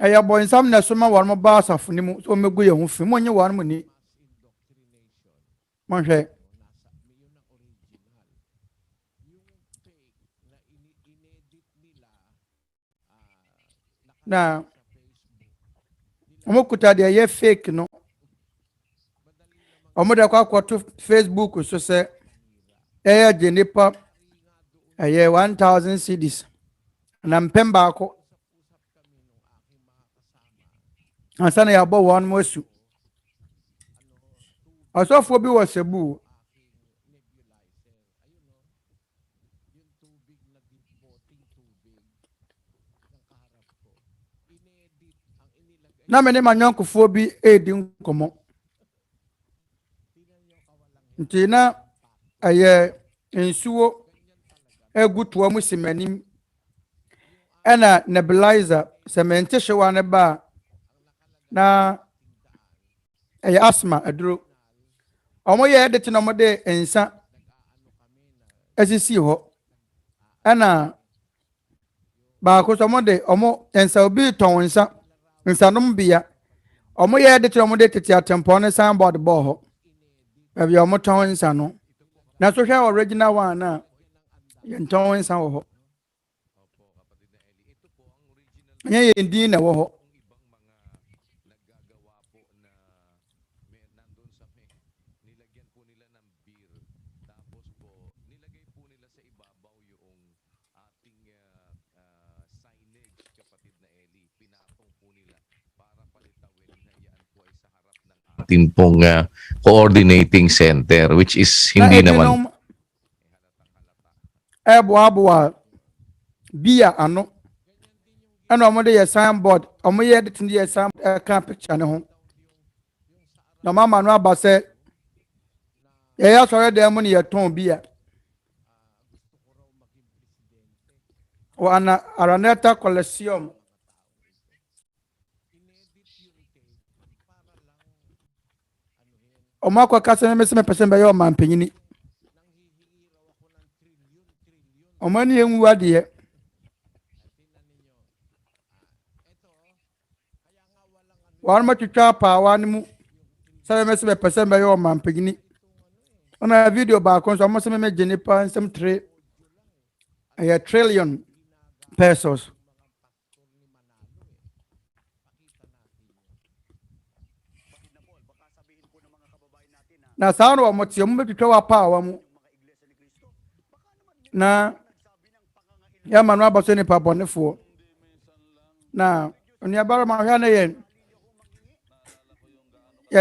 ɛyɛ bɔnsam na so ma wɔn ba asafo ne mu so megu yɛn ho fi monye wɔn mu ni monhwɛ na ɔmo kuta deɛ ɛyɛ fake no ɔmo de kɔ akɔto Facebook so sɛ ɛyɛ gye nipa ɛyɛ 1,000 cedis na mpem baako ansa na yɛabɔ wɔn mo asu ɔsɔfoɔ bi wɔ Cebu na me ne manyɔnkofoɔ bi edi nkɔmɔ nti na ɛyɛ nsuo egu toa mu simanim ɛna nebulizer semente shewa ne ba na ɛyɛ asma aduro ɔmo yɛ edit na ɔmo de ensa asisi hɔ ɛna baako so ɔmo de ɔmo ensa obi tɔn nsa nom bia ɔmo yɛ edit na ɔmo de Tete Atempɔn ne signboard bɔ hɔ ɛbi ɔmo tɔn nsa no na so hwɛ original one na yɛ tɔn nsa wɔ hɔ nyɛ yɛ din na wɔ hɔ ating pong coordinating center, which is hindi naman buwa biya ano ano mo de signboard omo ye de tin ye signboard ka picture ne ho na mama no abase ye ya sore de mo ne ye ton biya o ana araneta collection o ma kwa kasa me se me pese be yo man panyini o ma ni enwu ade wan ma twitwa pa wan mu se me se me pese be yo man panyini ona video ba kon so mo se me gene pa nsem 3 trillion pesos na saano wa motio mo twitwa wa pa wa mu na ya manu abaso ni pa bonefo na oni abara ma hwa na yen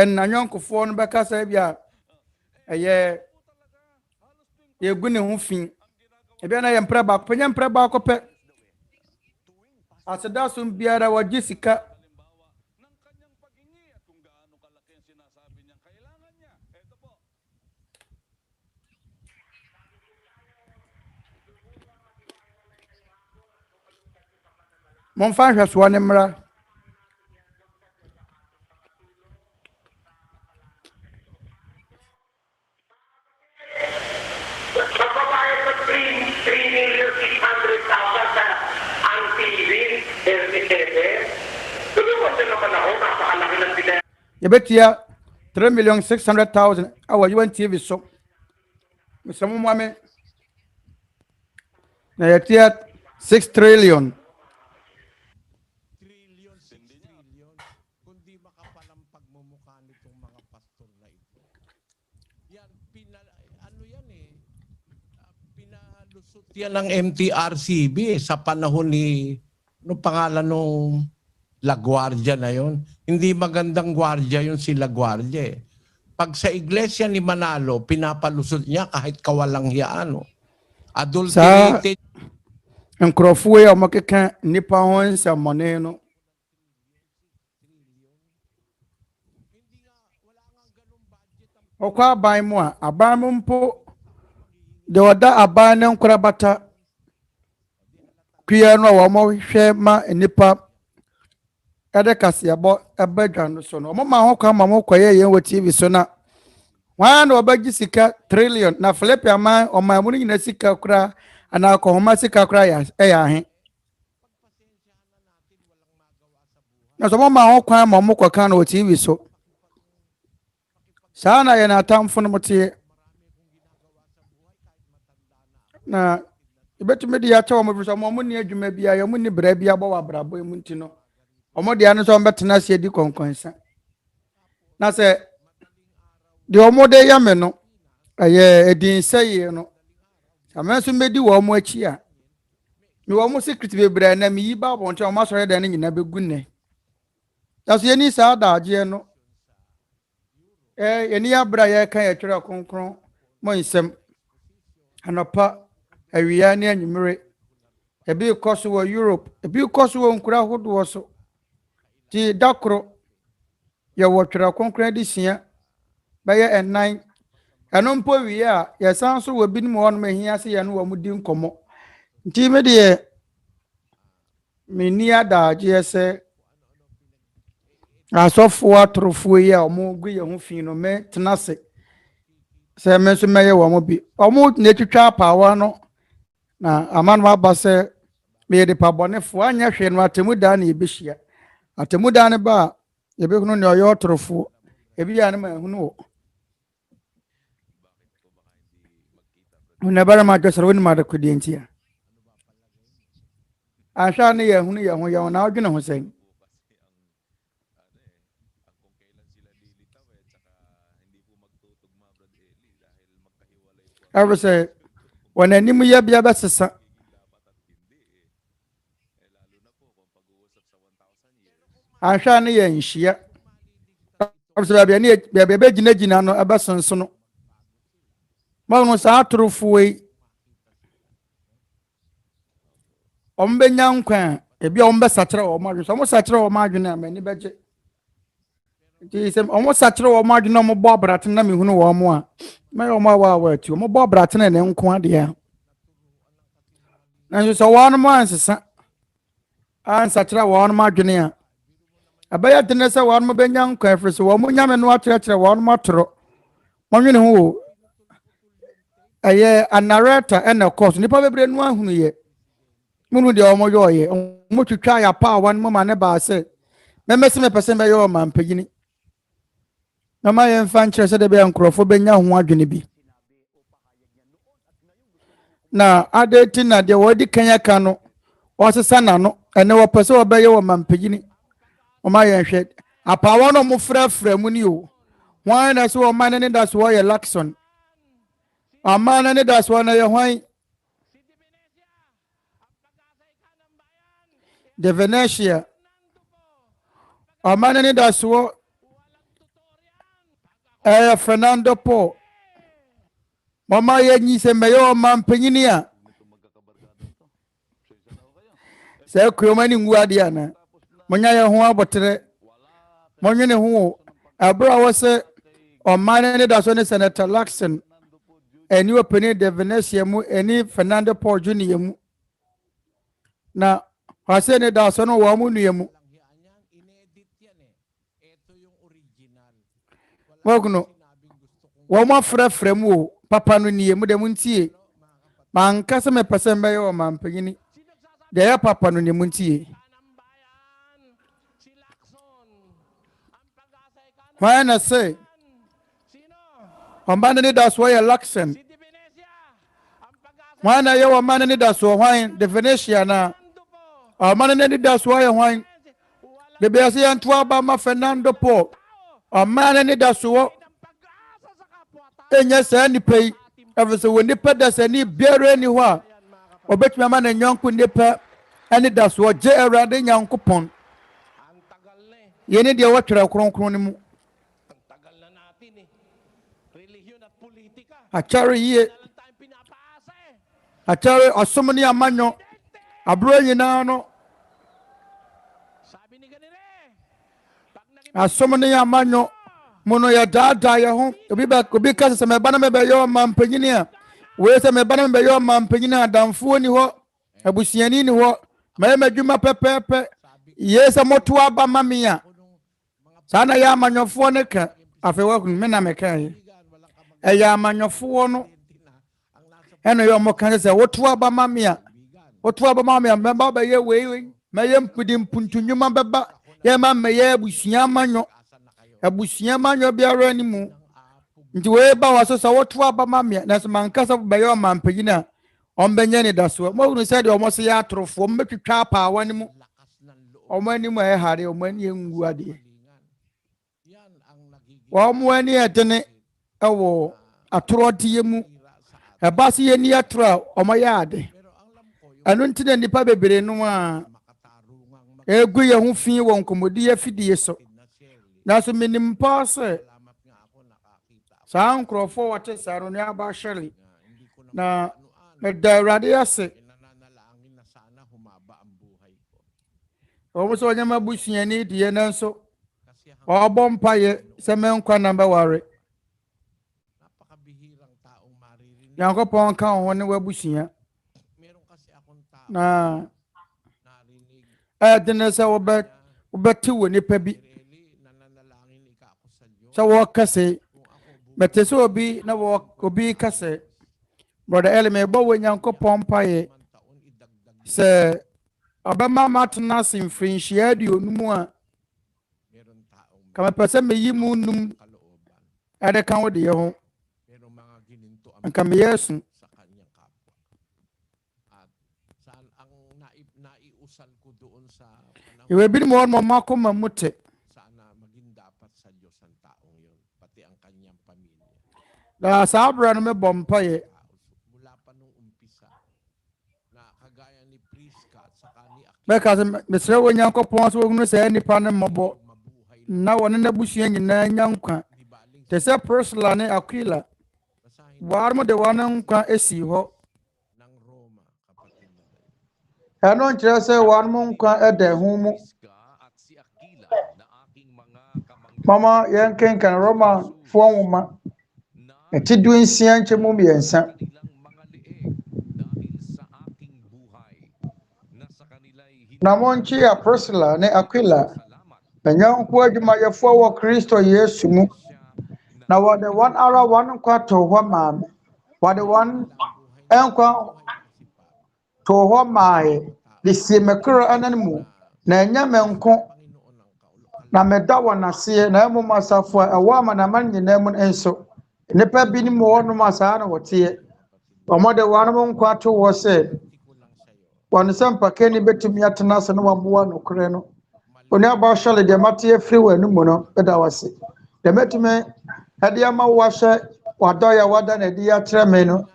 na nyonkofo no beka sa bia eye ye gune ho fin e bia na ye mpra ba penya mpra ba kope aseda so biara wa jisika mon fa hwɛsoɔ ne mmra yɛbɛtia 3,600,000 awɔ UNTV so mesɛmo mwame na yɛtia 6 trillion yan ang MTRCB sa panahon ni no pangalan nung La Guardia na yon. Hindi magandang guardia yun si La Guardia. Pag sa iglesia ni Manalo, pinapalusot niya kahit kawalang hiyano. Adulterated. Ang krofuwe o makika nipa hon sa moneno. O kwa abay mo abay mo mpo de wada abay ng kurabata kuya no wa mo hwɛ ma nipa ede kase abo ebadwa no so no mo ma ho kwa ma mo koye yen wo TV so na wan no obagi sika trillion na Philipia man o ma mo nyina sika kura ana ko homa sika kura ya ahe na so mo ma ho kwa ma mo koka no TV so sana yana tamfo no motie na ibetumi di acha omo biso omo ni adwuma bia ya mu ni bra bia bo wa brabo emu ntino omo dia no so betena se di konkonsa na se de omo de ya me no aye edin seye no amanso medi wo omo achi a me wo omo secret be bra na me yi ba bo nche omo asore de ne nyina begu ne na so ye ni sa adaje no eni abra ye kan ye Twerɛ Kronkron mo nsɛm Anɔpa awia ne anyimere ebi koso wo Europe ebi koso wo nkura hodo so ti dakro ye wo Twerɛ Kronkron Adesua baye enan eno mpo wi a ye san so wo bi ni mo no mahia se ye no wo mudi nkomo nti me de Minia da GSA asɔfo atorofo yi a ɔmo gu yɛn ho fi no me tenase sɛ me nso mɛyɛ wɔn bi ɔmo na etwitwa apaawa no na ama no aba sɛ me de pa bɔnefo anya hwɛ no atemu da na ebehyia atemu da ne ba yɛbɛhunu ne ɔyɛ ɔtorofo ebi ya ne ma ehunu wo na bara ma dwesere woni ma de kodie ntia ahwa ne yɛ hunu yɛ ho yɛ na adwene ho sɛn I was say when any muya be abasesa ahwa ne yɛ nhia I was be ne be gina no abasonso no ma no sa atorofo yi ombenya nkwa ebi ombe sakyere o ma dwo mo sakyere o ma dwo amani beje ti se omo sakyere o ma dwo no mo bo abrate na mehunu wo mo a me o ma wa ati mo bo abrate na nko ade a na so wo mo ansesa an sakyere wo ma dwo ne a abaya tene se wo mo benya nkwa efrese wo mo nyame no akyerɛkyerɛ wo mo atoro mo nwene ho aye a narrator and a course nipa bebre no ahunu ye munu de omo yoye omo twitwa ya pa wan mo ma ne ba se memese me pese be yo ma mpagini na ma ye mfa nkyerɛ sɛ de be nkrofo benya ho adwene bi na adeti na de wodi kanya ka no osesa na no ene wo pese wo be yo ma mpagini o ma ye hwɛ apa won mo frafra mu ni o wan na so o ma ne da so ye Lakson amana ne da so na ye hwan de Venetia amana ne da so Fernando Po mama ye nyi se meyo ma mpanyini a se kroma ni nguade ana monya ye ho abotre monwene ho abra wo se amana ne da so ne Senator Lakson eni openi de Venetia mu eni Fernando Po Junior mu na hase ne da so no wo mu nuemu wogno wo ma frafra mu o papa no niemu de mu ntie man kase me pese mbe yo ma mpanyini de ya papa no niemu ntie why na say ombane ne da so ye Lakson why na ye wo man ne da so why de Venetia na amana ne da so ye hwan de be ase yanto aba ma Fernando Po amana ne da so enya sa ni pei efese woni peda sa ni biere ni ho a obetumi ama na nyonko nipa ani da so je Awurade Nyankopon ye ne de wo Twerɛ Kronkron ni mu akyere ye akyere osomni amanyo abro nyina no asomni amanyo mono ya dada ya ho obi ka se me bana me be yo ma mpanyini a we se me bana me be yo ma mpanyini adamfo ni ho abusiani ni ho ma madwuma pepepe ye se moto aba mame a sana ya amanyofo ne ka afewa kun me na me ka ye ya amanyofo no eno yo mo kan se woto aba mame a woto aba mame a me ba ba ye we me ye mpudi mpuntunwuma beba ye ma me ye abusua amanyo abusua manyo biara ni mu nti we ba waso sa woto aba mame na so mankasa be yo ma mpagina ombenya ne daso mo hunu se de omo se ya atorofo omo betwitwa apa awani mu omo ani mu hare omo ani engu ade omo ani etene ewo atorodiye mu ebase ye ni atoro omo ya ade anu ntine nipa bebere no a egu ye ho fi won komodi ya fidie so na so minim pase sa nkrofo wate saro ne aba sheri na da Awurade ase omo so nyama busuani die nanso obo mpaye se menkwa namba ware Yankopon ka ho ne wabusua na dene sɛ wobɛte wɔ nipa bi sɛ wɔkase mɛte sɛ obi na obi kase brother Eli bɔ wɔ Nyankopɔn mpaeɛ sɛ ɔbɛma matena ase mfirinhyia aduonum a kama pɛ sɛ meyi mu num ɛde ka wo deɛ ho nka meyɛ asu iwe bi mo mo makoma mute da sabra no me bompaye Bɛka mesrɛ wɔ Nyankopɔn so wɔhunu sɛ nipa ne mmɔbɔ na wɔne n'abusua nyinaa nya nkwa te sɛ Priscilla ne Aquila wɔn de wɔn nkwa esi hɔ ɛno nkyerɛ sɛ wɔn nkwa ɛda ho mu mama yɛn kenkan Roma foɔ nwoma ɛti 16 nkyɛmu mmiɛnsa na monchi ya Priscilla ne Aquila Enyanko adwumayɛfoɔ wɔ Kristo Yesu mu na wɔde wɔn ara wɔn nkwa to hɔ maame wɔde wɔn nkwa to hɔ maae de sie mekoro anan mu na ɛnyɛ menko na meda wɔn aseɛ na ɛmo masafo a ɛwɔ amanaman nyinaa mu nso nipa bi ni mo wɔn asaa na wɔteɛ wɔde wɔn nkwa to hɔ sɛ wɔn sɛmpakani betumi atena ase na wɔaboa no korɛ no oni aba hwɛle deɛ mate afiri wɔ anim no ɛda wase deɛ mɛtumi ɛde ama wɔahyɛ wadɔyɛ wada na ɛde akyerɛ me no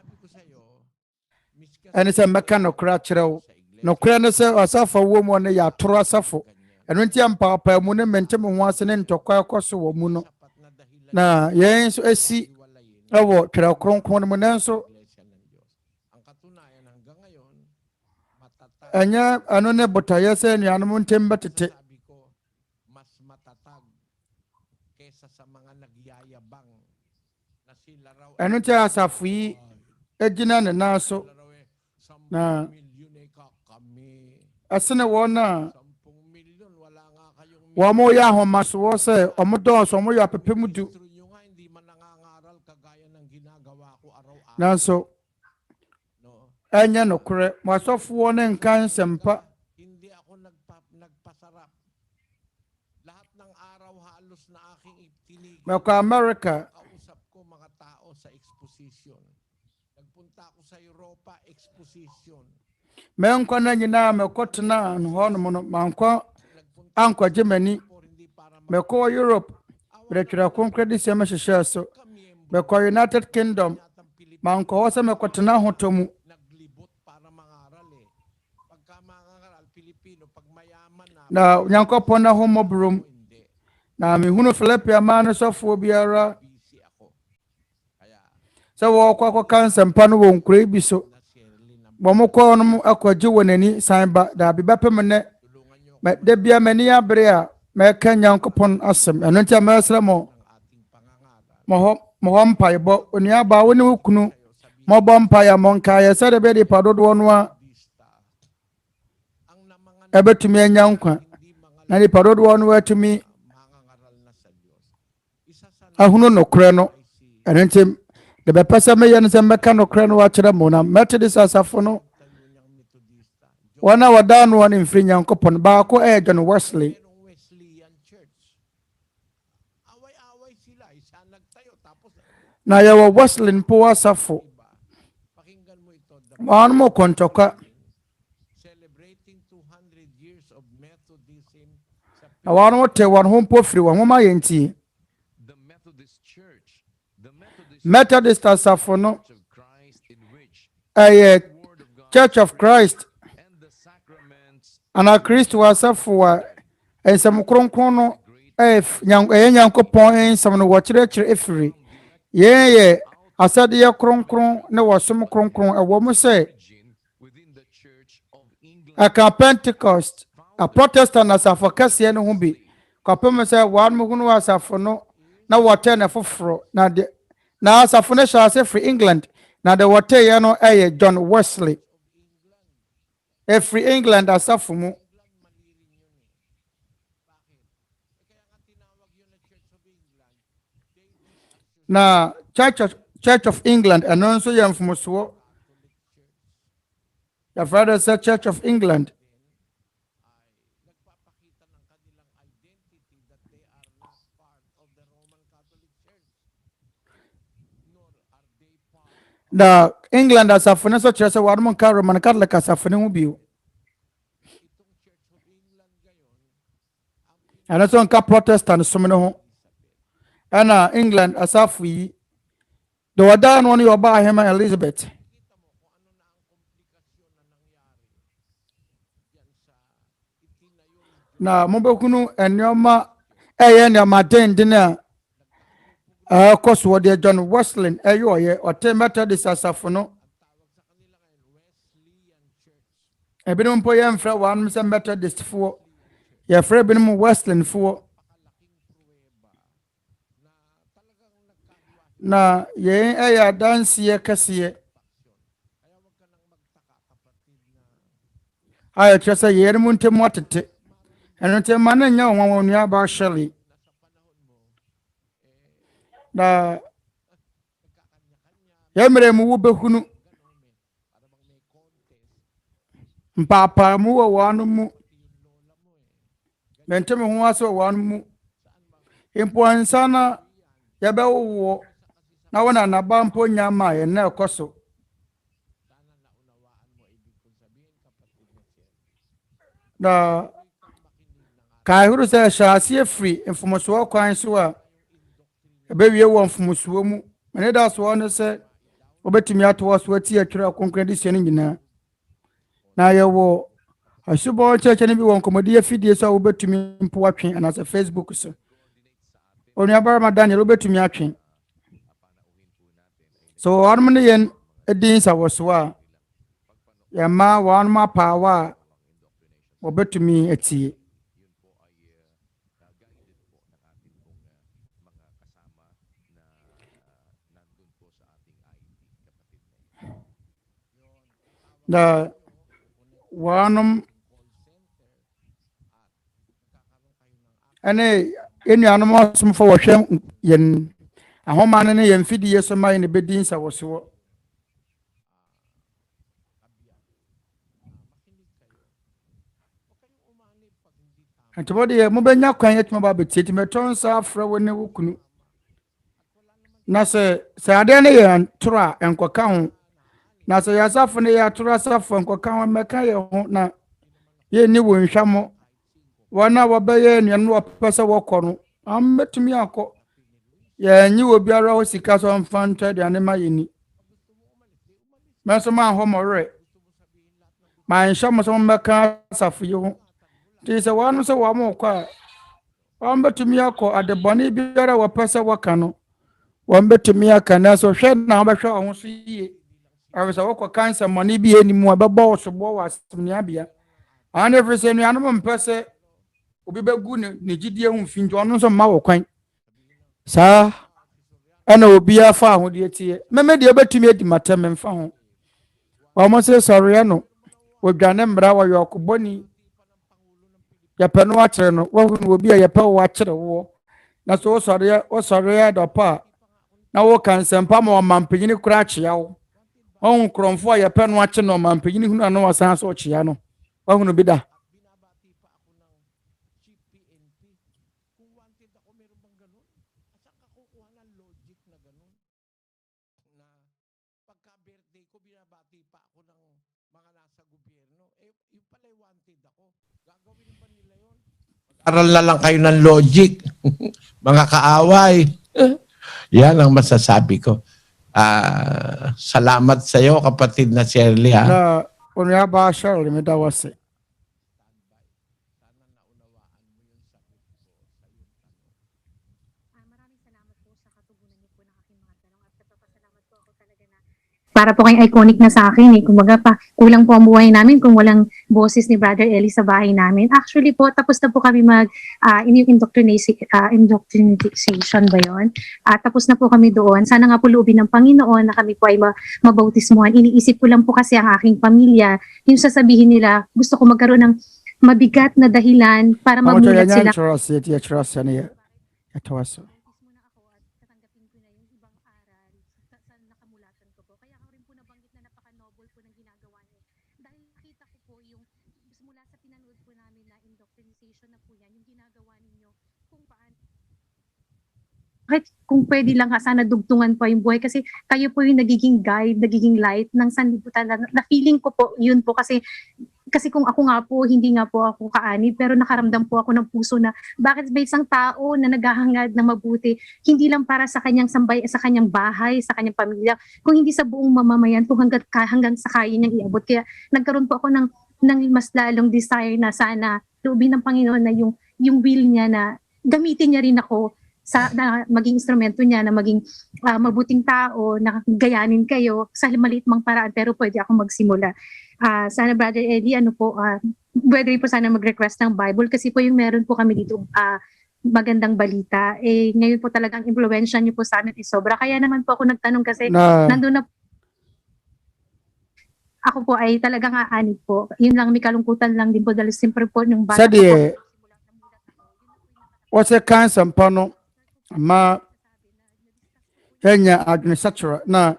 ɛne sɛ mɛka nokora kyerɛ wo nokora ne sɛ ɔsafo wɔ mu no yɛ atoro asafo ɛno nti ampaapaa mu ne mente mo ho ase ne ntɔkwa ɛkɔ so wɔ mu no na yɛn nso asi ɛwɔ Twerɛ Kronkron no mu nanso ɛnyɛ ɛno ne botaeɛ sɛ anuanom ntem bɛtete ɛno nti asafo yi egyina ne nan so na ɛsene wɔn a wɔn yɛ ahomasoɔ sɛ wɔn dɔɔso wɔn yɛ apepɛ mu du nanso ɛnyɛ nokorɛ mo asɔfoɔ ne nka nsɛmpa mɛkɔ America mɛnkɔ na nyinaa mɛkɔ tena hɔnom no mankɔ ankɔ Germany mɛkɔ Europe mɛde Twerɛ Kronkron Adesua mɛhyehyɛ so mɛkɔ United Kingdom mankɔ hɔ sɛ mɛkɔ tena ahotɔ mu na Nyankopɔn na ho mmɔborɔm na mehunu Philippi ama no sɔfoɔ biara sɛ wɔkɔ akɔka nsɛmpa no wɔ nkura bi so wɔmokɔ no akɔgye wɔ n'ani san ba da bi bɛpem ne da bia m'ani abere a mɛka Nyankopɔn asɛm ɛno nti a mɛsrɛ mo hɔ mpaebɔ onuaba wo ne wo kunu mɔbɔ mpaeɛ a mɔnkaeɛ sɛ de bɛde pa dodoɔ no a ɛbɛtumi anya nkwa na nipa dodoɔ no atumi ahunu nokorɛ no ɛno nti de bɛpɛ sɛ meyɛ no sɛ mɛka nokorɛ no wakyerɛ mo na Methodist asafo no wɔn a wɔda no ne mfiri Nyankopɔn baako ɛyɛ John Wesley na yɛwɔ Wesley mpo asafo wɔn mo kɔntɔkwa na wɔn mo te wɔn ho mpo firi wɔn ho ma yɛn tie Methodist asafo no ɛyɛ Church of Christ ana Kristo asafo a nsɛm kronkron no ɛyɛ Nyankopɔn nsɛm no wɔkyerɛkyerɛ efiri yɛn yɛ asɛdeɛ kronkron ne wɔsom kronkron ɛwɔ mu sɛ aka Pentecost a Protestant asafo kɛseɛ no ho bi kɔpem sɛ wɔn mo hunu asafo no na wɔtɛ ne foforɔ na asafo no hyɛ ase firi England na de wɔtɛeɛ no ɛyɛ John Wesley efiri England asafo mu Na Church of England and also yam from so your father said Church of England. The England as a financial church, one man car Roman Catholic as a financial and also Protestant, so many and England as a free. The wadan one you buy him Elizabeth. Na mobekunu enyoma na maden dinner course what they John Wesley ayoye or Methodist asafo no ebinum po yem fra wan se Methodist fo ye fra binum Wesley fo na ye eya dance ye kase ayo chesa ye mu ntem watete eno ntem man nya won nua ba Shirley na yemre mu wo behunu mpapa mu wo wanu mu mente me ho aso wanu mu impo ansana yabe wo na wona na ba mpo nyama ye na ekoso na kai huru se shasie free information kwan so a ebewie wo mfumusuo mu mene da so no se obetumi ato so ati Twerɛ Kronkron Adesua nyina na ye wo asubo cheche ne bi won komodi afidie so obetumi mpo atwen anase Facebook so onu abara Daniel obetumi atwen so arm ne yen edin sa wo so a ya ma wan ma pawa obetumi atie na wanum ane enu anum asum fo wo hwɛ yen ahoma ne yen fidie so mai ne bedin sa wo so antibody mo benya kwan etuma ba betiti meton sa afra wo ne wukunu na se ade ne yen tora enkoka ho na se yasafo ne ya tora safo enkoka ho meka ye ho na ye ni wo nhwamo wana wobeye nuan wo pese wo kɔ no ammetumi akɔ ya nyi wo biara wo sika so mfanta de anema yeni meso ma ho more ma nhwamo so meka safo ye ho ti se wanu se wa mo kwa ammetumi akɔ adebɔne biara wo pese wo ka no wambetumi aka na so hwɛ na obɛhwɛ ho so yie awesa wo kɔ cancer money bi enimu abɛbɔ so bo wa asomnia bia ane frese nu anom mpɛsɛ obi bɛgu ne gidie hu finjo ɔno so ma wo kwan saa ana obi afa ho de tie meme de obetumi adi matem mfa ho ɔmo se Soriano odwane mbra wo yɔkobɔni yɛpɛ no akyerɛ no wo hu obi a yɛpɛ wo akyerɛ wo na so Soriano dɔpa na wo kan sempa ma mampanyini kura akyea wo ɔhu krɔmfo a yɛpɛ no akye no mampanyini hunu ano wasan so ɔkyea no ɔhu no bi da Aral na lang kayo ng logic, mga kaaway. Yan ang masasabi ko. Salamat sa iyo, kapatid na Shirley. Na unya ba Shirley medawase. Para po kayong iconic na sa akin eh. Kumbaga pa, kulang po ang buhay namin kung walang boses ni Brother Eli sa bahay namin. Actually po, tapos na po kami indoctrination ba yun? Tapos na po kami doon. Sana nga po loobin ng Panginoon na kami po ay mabautismuhan. Iniisip ko lang po kasi ang aking pamilya, yung sasabihin nila, gusto ko magkaroon ng mabigat na dahilan para mamulat sila. kahit kung pwede lang sana dugtungan pa yung buhay kasi kayo po yung nagiging guide, nagiging light ng sanlibutan na feeling ko po yun po kasi kung ako nga po, hindi nga po ako kaani, pero nakaramdam po ako ng puso na bakit ba isang tao na naghahangad na mabuti, hindi lang para sa kanyang sambay, sa kanyang bahay, sa kanyang pamilya, kung hindi sa buong mamamayan, kung hanggang sa kaya niyang iabot. Kaya nagkaroon po ako ng mas lalong desire na sana loobin ng Panginoon na yung will niya na gamitin niya rin ako na maging instrumento niya, na maging mabuting tao, na gayanin kayo sa maliit mang paraan, pero pwede ako magsimula. Sana Brother Eli, pwede po sana mag-request ng Bible kasi po yung meron po kami dito magandang balita. Ngayon po talagang impluwensya niyo po sa amin sobra. Kaya naman po ako nagtanong kasi nandun na ako po ay talagang aanib po. Yun lang, may kalungkutan lang din po dahil simple po yung bata ko po. What's a cancer pano ma Nya administrator na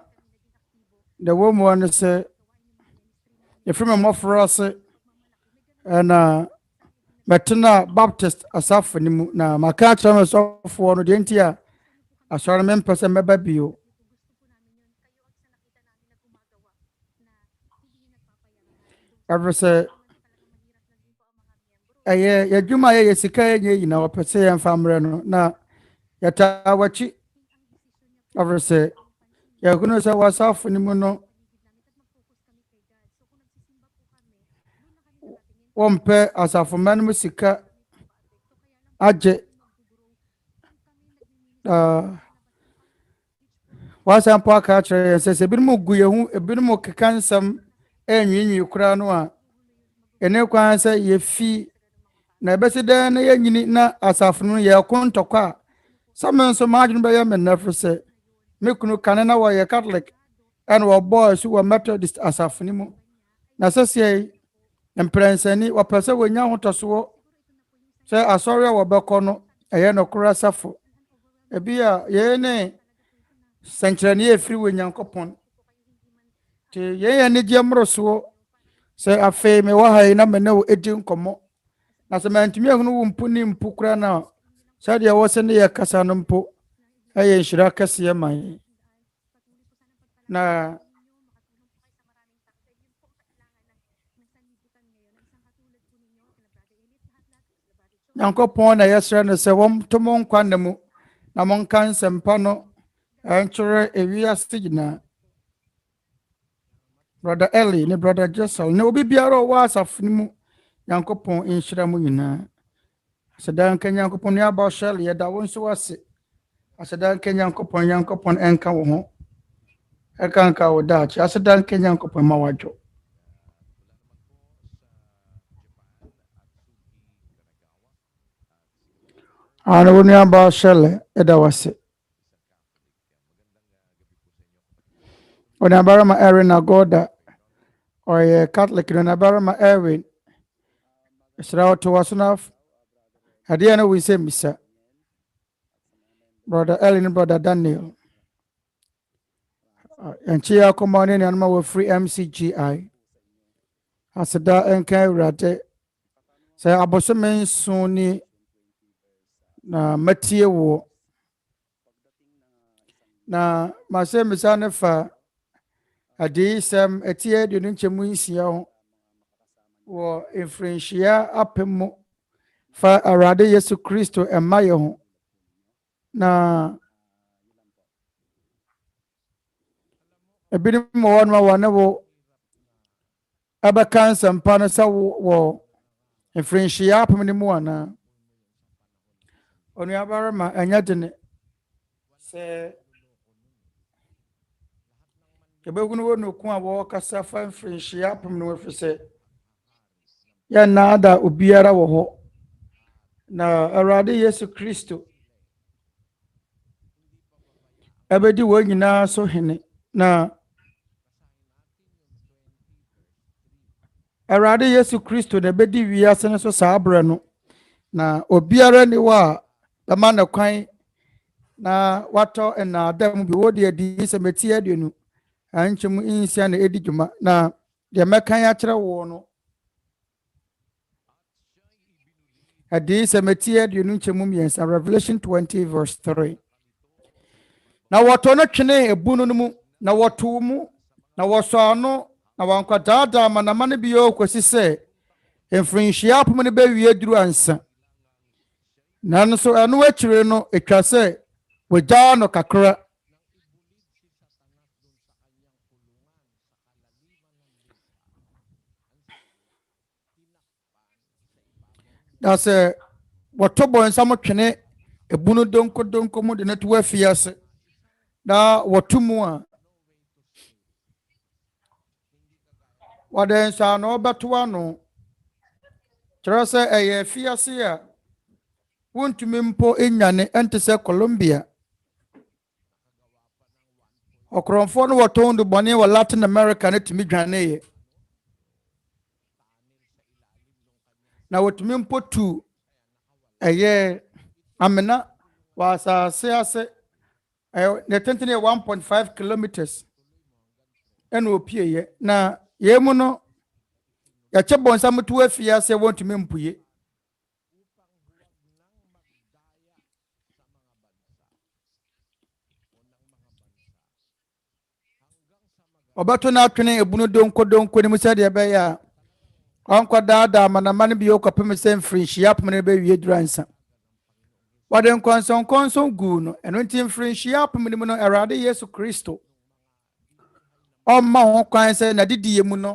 the woman say if you remember for us and Metana Baptist asaf ni na makacha na so for no dentia asore person meba bio ever say ya juma ya sika ye na wapese ya famre no na ya tawachi ever say ya kuno sa wasaf ni mu no wopɛ asafomma no musika agye wasampo aka akyerɛ sɛ ebinom gu yehu ebinom keka nsɛm enwiinwi kura no a ene kwan sɛ yefi na ebesi dɛ na yenyini na asafo no yɛ kontɔkɔ a sɛme nso maadwene bɛyɛ me nafo sɛ me kunu kane na wɔyɛ Catholic ɛna wɔbɔɔ so wɔ Methodist asafo no mu na sɛsie Emprensani wapese wenya hotoso se asori wobekọ no eye no kura safo ebia ye ne sankrani efiri wenyankopon te ye ne giamroso se afe me wa hai na me na edi nkomo na se mantumi ehunu wo mpu ni mpu kura na se de wo se ne ye kasa no mpo eye nhira kase man na Yankopon na yesre no se wom tomo nkwanne mu na monka nsempa no enkyere ewiase gina Brother Eli ne Brother Jessel ne obi biara o wasafni mu Yankopon enhyira mu nyina asedan kan Yankopon ya ba shell ye da won so wase asedan kan Yankopon enka wo ho ekanka wo da asedan kan Yankopon ma wadwo ana woni aba shele eda wase ona barama Erin Agoda oye Catholic na barama Erin Israel to wasunaf hadi na we say misa Brother Ellen, Brother Daniel and chia komane ni anma we free MCGI aseda enka urate say abosome suni na matie wo na masɛmmisa ne fa adiyisɛm etie de no nkyɛmu nsia ho wɔ mfirinhyia apem fa Awurade Yesu Kristo ɛma yɛ ho na ebinom wɔ no wɔ ne wo abɛka nsɛmpa no sɛ wɔ mfirinhyia apem ne mu ana onu abarama anya dene se kebegunu wonu ku a wo kasa fa mfrinhia apem no afi se ya nada obiara wo ho na Awurade Yesu Kristo abedi wo nyina so hene na Awurade Yesu Kristo na bedi wiase ne so saabra no na obiara ni wa bama na kwan na wato na adam bi wodi adi semeti aduenu anchemu insia na edi dwuma na de mekan ya kire wo no adi semeti aduenu nchemu miensa Revelation 20 verse 3 na wɔtɔ no twene ebunu no mu na wɔto mu na wɔsɔ ano na wɔnkɔdaadaa amanama no bio kɔsi sɛ mfirinhyia apem no bɛwie duru ansa nanso ɛno akyire no etwa sɛ wɔgyaa no kakra na sɛ wɔtɔ bɔnsam twene ebunu donko mu de no to afiase na wɔto mu a wɔde nsa na wɔbɛto ano kyerɛ sɛ ɛyɛ afiase a wontumi mpo nyane ɛnte sɛ Colombia ɔkorɔmfoɔ no wɔtɔn de bɔne wɔ Latin America ne tumi dwaneyɛ na wɔtumi mpo tu ɛyɛ amena wɔ asase ase ne tentene yɛ 1.5 kilometers ɛna opieyɛ na yɛmu no yɛkyɛ bɔnsam to afiase wɔntumi mpuye Obato na atwene ebunu donko ne mu sɛ deɛ bɛyɛ a ɔnkɔdaadaa amanama no bi ɔkɔpem sɛ mfirinhyia apem no bɛwie duru ansa wɔde nkɔnsɔnkɔnsɔn guu no ɛno nti mfirinhyia apem no mu no Awurade Yesu Kristo ɔmma ho kwan sɛ n'adidie mu no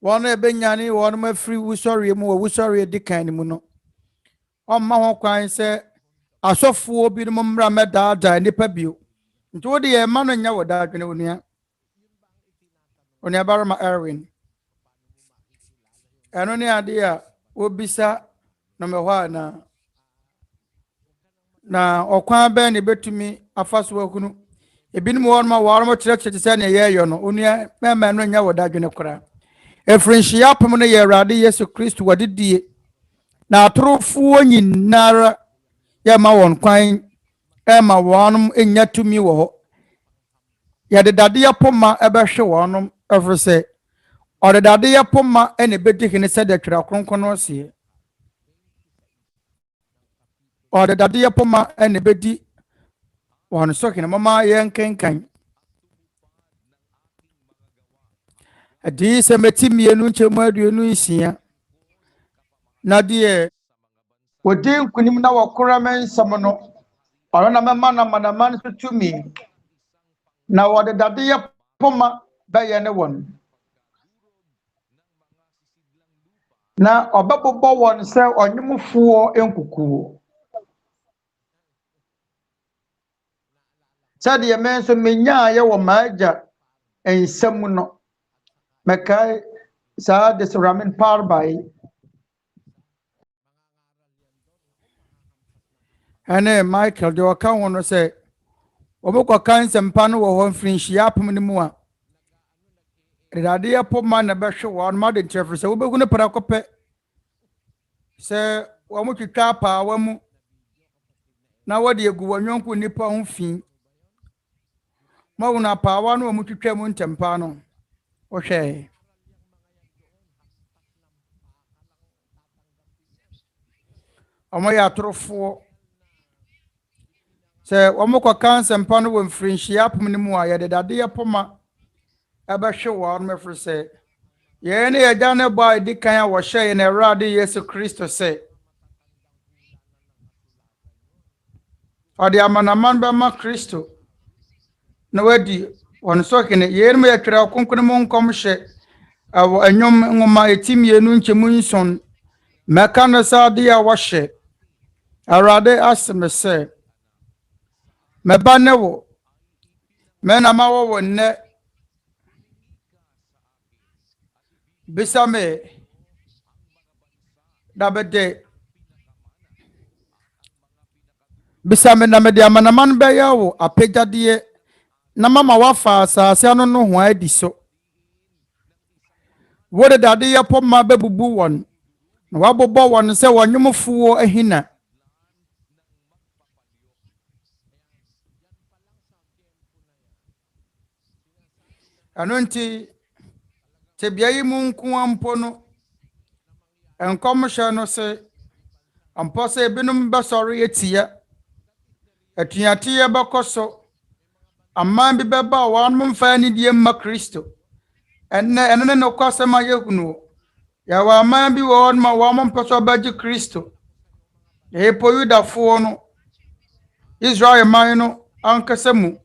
wɔn ɛbɛnyane wɔn afiri wusɔre mu wɔ wusɔre di kan mu no ɔmma ho kwan sɛ asɔfoɔ bi no mmra mɛdaadaa nipa bio nti wode yɛ ma no nya wɔ daadwene onua barama Erwin ɛno ne ade a obisa no me hɔ na ɔkwan bɛn ne betumi afa so akunu ebinom wɔn ma wɔn kyerɛkyerɛ sɛ ne yɛyɛ no onua mɛma no nya wɔ daadwene kora efrinhyia apem no yɛ Awurade Yesu Kristo wɔdedie na atorofoɔ nyinara yɛ ma wɔn kwan ɛma wɔn nya tumi wɔ hɔ yɛde dadeɛ poma ɛbɛhwe wɔn ɛfiri sɛ ɔde dadeɛ poma ɛna ebedi hene sɛ de Twerɛ Kronkron no ɔseɛ ɔde dadeɛ poma ɛna ebedi wɔn so hene mama yɛn kenkan adi sɛ meti mienu nkyɛmu aduonu nsia na deɛ wɔdi nkunim na wɔkora mɛnsɛm no ɔno na mɛma na manama no so tumi na wɔde dadeɛ poma bɛyɛ ne wɔn na ɔbɛbobɔ wɔn sɛ ɔnwomfoɔ nkukuo sɛdeɛ me nso menyaayɛ wɔ maagya nsɛm no mɛkae saa de sramin parbai ɛne Michael de ɔka ho no sɛ ɔbɛkɔka nsɛmpa no wɔ hɔ mfirinhyia apem no mu a dadeɛ poma na bɛhwe wɔn ma de nkyerɛfo sɛ wobɛhu no para kɔpɛ sɛ wɔn twitwa apaawa mu na wɔde egu wɔn nyɔnko nipa ho fi ma wɔn apaawa no wɔn twitwa mu ntɛmpa no ɔhwɛ wɔn yɛ atorofoɔ sɛ wɔn kɔka nsɛmpa no wɔ mfirinhyia apem no mu a yɛde dadeɛ poma ɛbɛhwe wɔn mɛfiri sɛ yɛn ne yɛgya ne bɔ a edi kan a wɔhyɛ yɛn Awurade Yesu Kristo sɛ ɔde amanaman bɛma Kristo na wadi wɔn so hene yɛn mu yɛ Twerɛ Kronkron mu nkɔmhyɛ ɛwɔ ɛnwom nwoma eti mienu nkyɛmu nson mɛka no sɛ ade a wɔhyɛ Awurade asɛm sɛ mɛba ne wo mɛna ma wɔ nnɛ bisa me dabede bisa me na me de amanaman bɛyɛ wo apagyadeɛ na mama wafa asase ano no ho adi so wode dadeɛ poma bɛbubu wɔn na wabobɔ wɔn sɛ wɔnwomfoɔ ahina ɛno nti tebea yi mu nko ampo no nkɔmhyɛ no sɛ ampɔ sɛ ebinom bɛsɔre etia atuateɛ bɛkɔ so amman bi beba wan mum fa ni die ma Kristo enne no kwasema yehunu ya wa amman bi won ma wa mum peso baji Kristo po yuda fo no Israel man no ankasemu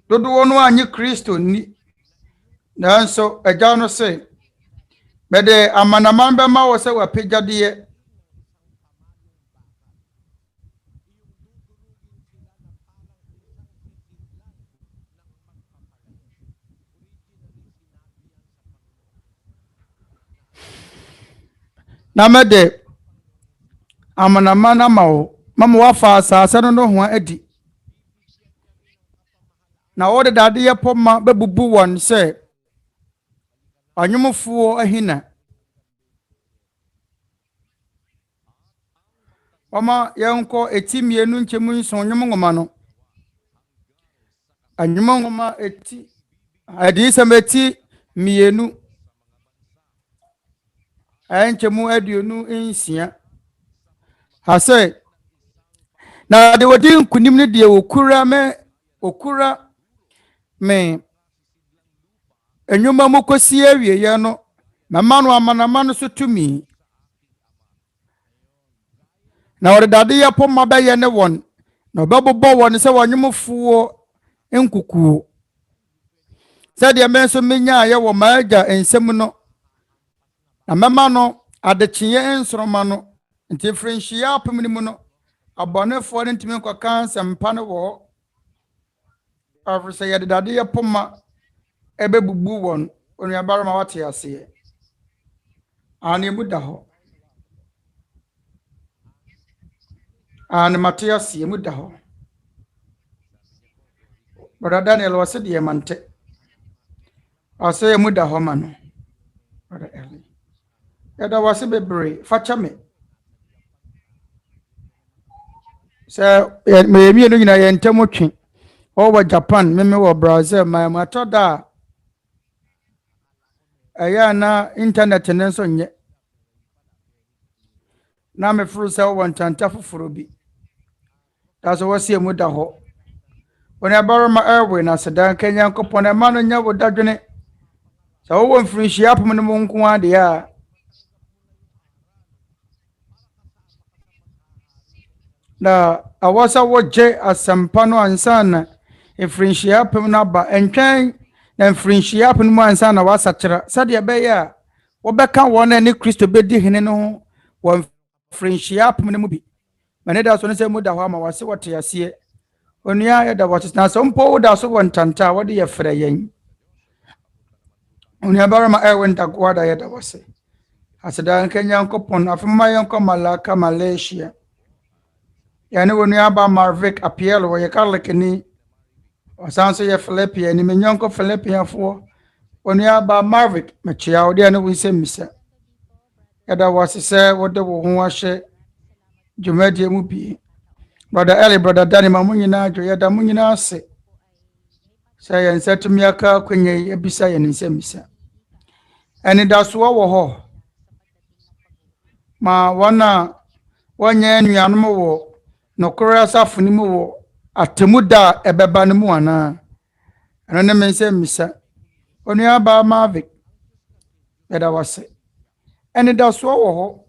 dodo wonu anyi Kristo ni nanso agya no se bede amanaman be ma wo se wa pejade na mede amanaman mawo mama wafa asase no ho adi na wode dade ye poma bebubu won se anyumufuo ahina Oma yanko eti mienu nchemu nson nyum ngoma no anyum ngoma eti adisem eti mienu nchemu aduonu nsia hase na de wodi nkunim ne de okura me enyuma mukosi awie ye no mama no amanama no so tumi na wode dade ya poma be ye ne won na obebobo won se wanyumfuo nkukuo se de menso menya ye wo maaga ensem no na mama no adekye ensroma no nti frenchia apemni mu no abonefo ne ntimi kwa kansa mpane wo afse ye de dade ya poma ebebubu won onu abarama wate ase ani muda ho ani Matias ye muda ho Brother Daniel wase de mante ase ye muda ho mano Brother Eli ya da wase bebre facha me se me no nyina ye ntemotwe over Japan meme wo Brazil my matoda aya na internet ne so nye na me furu se wo ntanta fufuru bi taso wase mu da ho woni abaroma airway na sedan Kenya nkopon ma no nya wo dadwene se wo mfrinhia apem ne mo nko ade ya na awasa wo je asampa no ansana mfrinhia apem na ba entwen na mfrinhia apem mo ansana wasakira sade be ya wo beka wona ne Kristo bedi hene no wo mfrinhia apem ne mu bi mane da so ne se mu da ho ama wase wote yase onua ya da wote na so mpo da so wontanta wode ye frɛ yen onua barama wenta kwada ya da wase aseda Kenya nkopon afema yenko malaka Malaysia yani onua ba Marvick Apiel wo ye kalekini wasanso ye Philipia ni menyanko Philipia fo onua ba Marvick mechia ode ne Nsɛmmisa ya da wase se wode wo ho ahye DWUMADIE mu bi Brother Eli Brother Danny mamunyina adwo ya da munyina ase say yen setumi aka kwenye ebisa yen Nsɛmmisa eni da so wo ho ma wana wanya nuanom wo nokora asafuni mu wo atemuda ebeba ne mu ana eno ne Nsɛmmisa onua ba Marvick ya da wase eni da so wo ho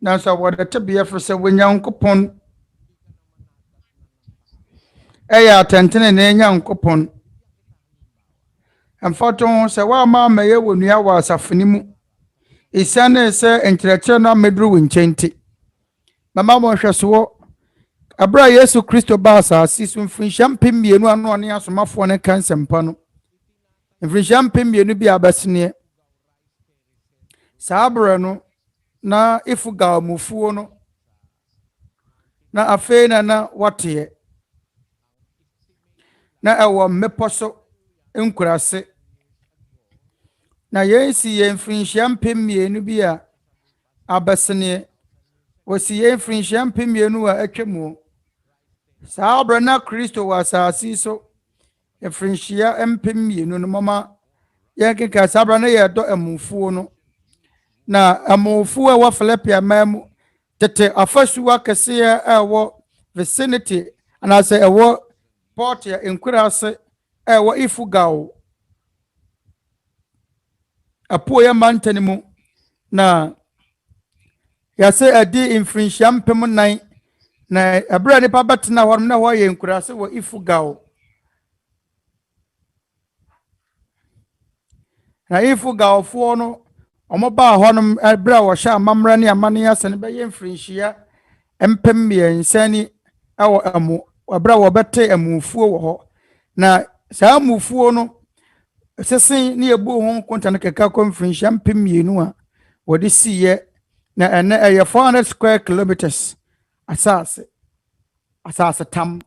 nanso wode tebia frese Onyankopon eya atentene ne Nyankopon amfato se wa ma maye wonua wa asafuni mu isane se enkyerɛkyerɛ na medru winchenti mama mo hwɛso abra Yesu Kristo ba asase so mfinhyia mpemienu ano ane asomafo ne kansempa no mfinhyia mpemienu bi abasene saabra no na ifuga mufuo no na afeina na wate na ewo meposo nkurase na yensi ye mfinhyia mpemienu bi a abasene wosi ye mfinhyia mpemienu a atwemu saabra na Kristo wa asase so mfinhyia mpemienu no mama yenkeka saabra na ye do emufuo no na amofu wa Philipia mamu tete afasuwa kese ewo vicinity anase ewo port ya enkurase wa ifugaw apo ya mantani mu na ya se adi infrinchia mpem nan na abra nipa betena hɔ na hɔ yɛ nkurase wa ifugaw na ifugaw fo no omo ba hɔ no abra wɔ hye amamra ne amane asene be yɛ infrinchia mpem miɛnsani ɛwɔ amu abra wɔ bɛte amufuo wɔ hɔ na saa amufuo no sesen ne ebu ho konta ne keka conference mpem mienu a wɔde siye na ene 400 square kilometers asase tam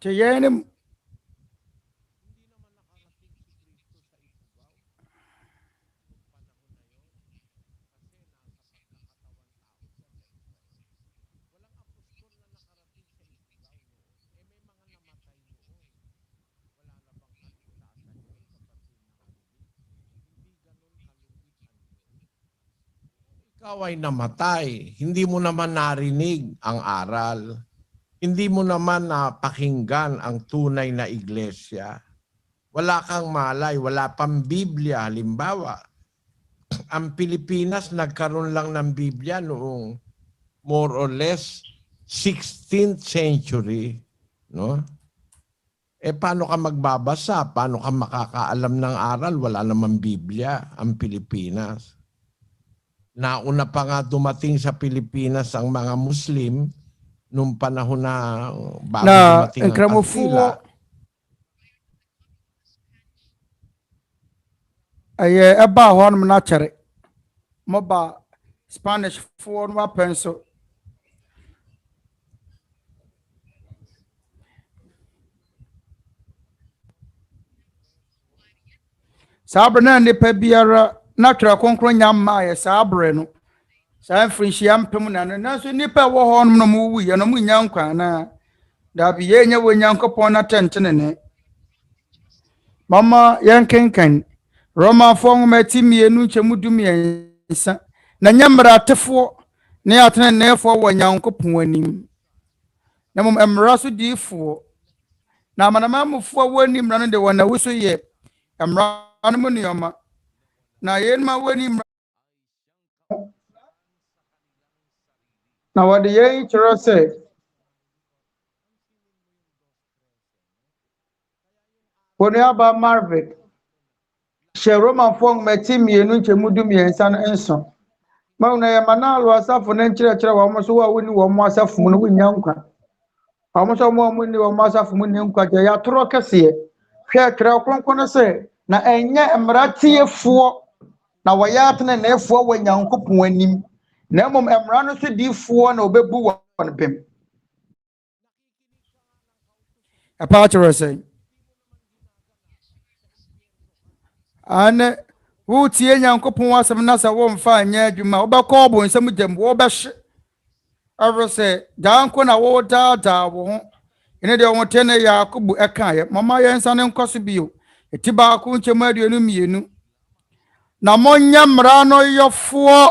Cheyenne Ikaw ay namatay. Hindi mo naman narinig ang aral. Hindi mo naman napakinggan ang tunay na iglesia. Wala kang malay, wala pang Biblia. Halimbawa, ang Pilipinas nagkaroon lang ng Biblia noong more or less 16th century. No? Paano ka magbabasa? Paano ka makakaalam ng aral? Wala namang Biblia ang Pilipinas. Nauna pa nga dumating sa Pilipinas ang mga Muslim nung panahon na bago dumating ang Kastila. Ay aba hon mo na akyerɛ mo ba Spanish for no penso sabre na nipa biara na Twerɛ Kronkron nyamma ya sabre no sa mfrinhyia mpem na no nanso nipa wo hɔ no mo wu ye no mo nya nkwa na da bi ye nya wo nyankopɔn na tentene ne mama yankenkan Roma fong meti mienu chemu dumiensa na nyamra tefo ne atena nefo wo nyankopɔn anim na mom emra so difo na manamamfo wonim na no de wona wuso ye emra no mu nioma na yenma wonim na wode ye kyerɛ sɛ Poniaba Marvick she Roman fong meti mienu chemu dumiensa no enso mauna ya manalo asafo ne nkyerɛkyerɛ wa mo so wa woni wo mo asafo no wonya nkwa wa mo so mo ni wo mo asafo mo ni nkwa je ya toro kese hwɛ Twerɛ Kronkron sɛ na enye emratiefoɔ na wo ya atene na efoɔ wo nyankopɔn anim na mom emra no so difoɔ na obebu won pem apatro sɛ ane wo tie nyankopɔn asɛm na sɛ wo mfa anya adwuma wo bɛkɔ bo nsɛm gyam wo bɛhye ɛro sɛ danko na wo daadaa wo ho ene de wo tene Yakob ɛkae mama yɛnsa ne nkɔso bio eti baako nkyɛm aduonu mienu na monnya mmara no yɔfoɔ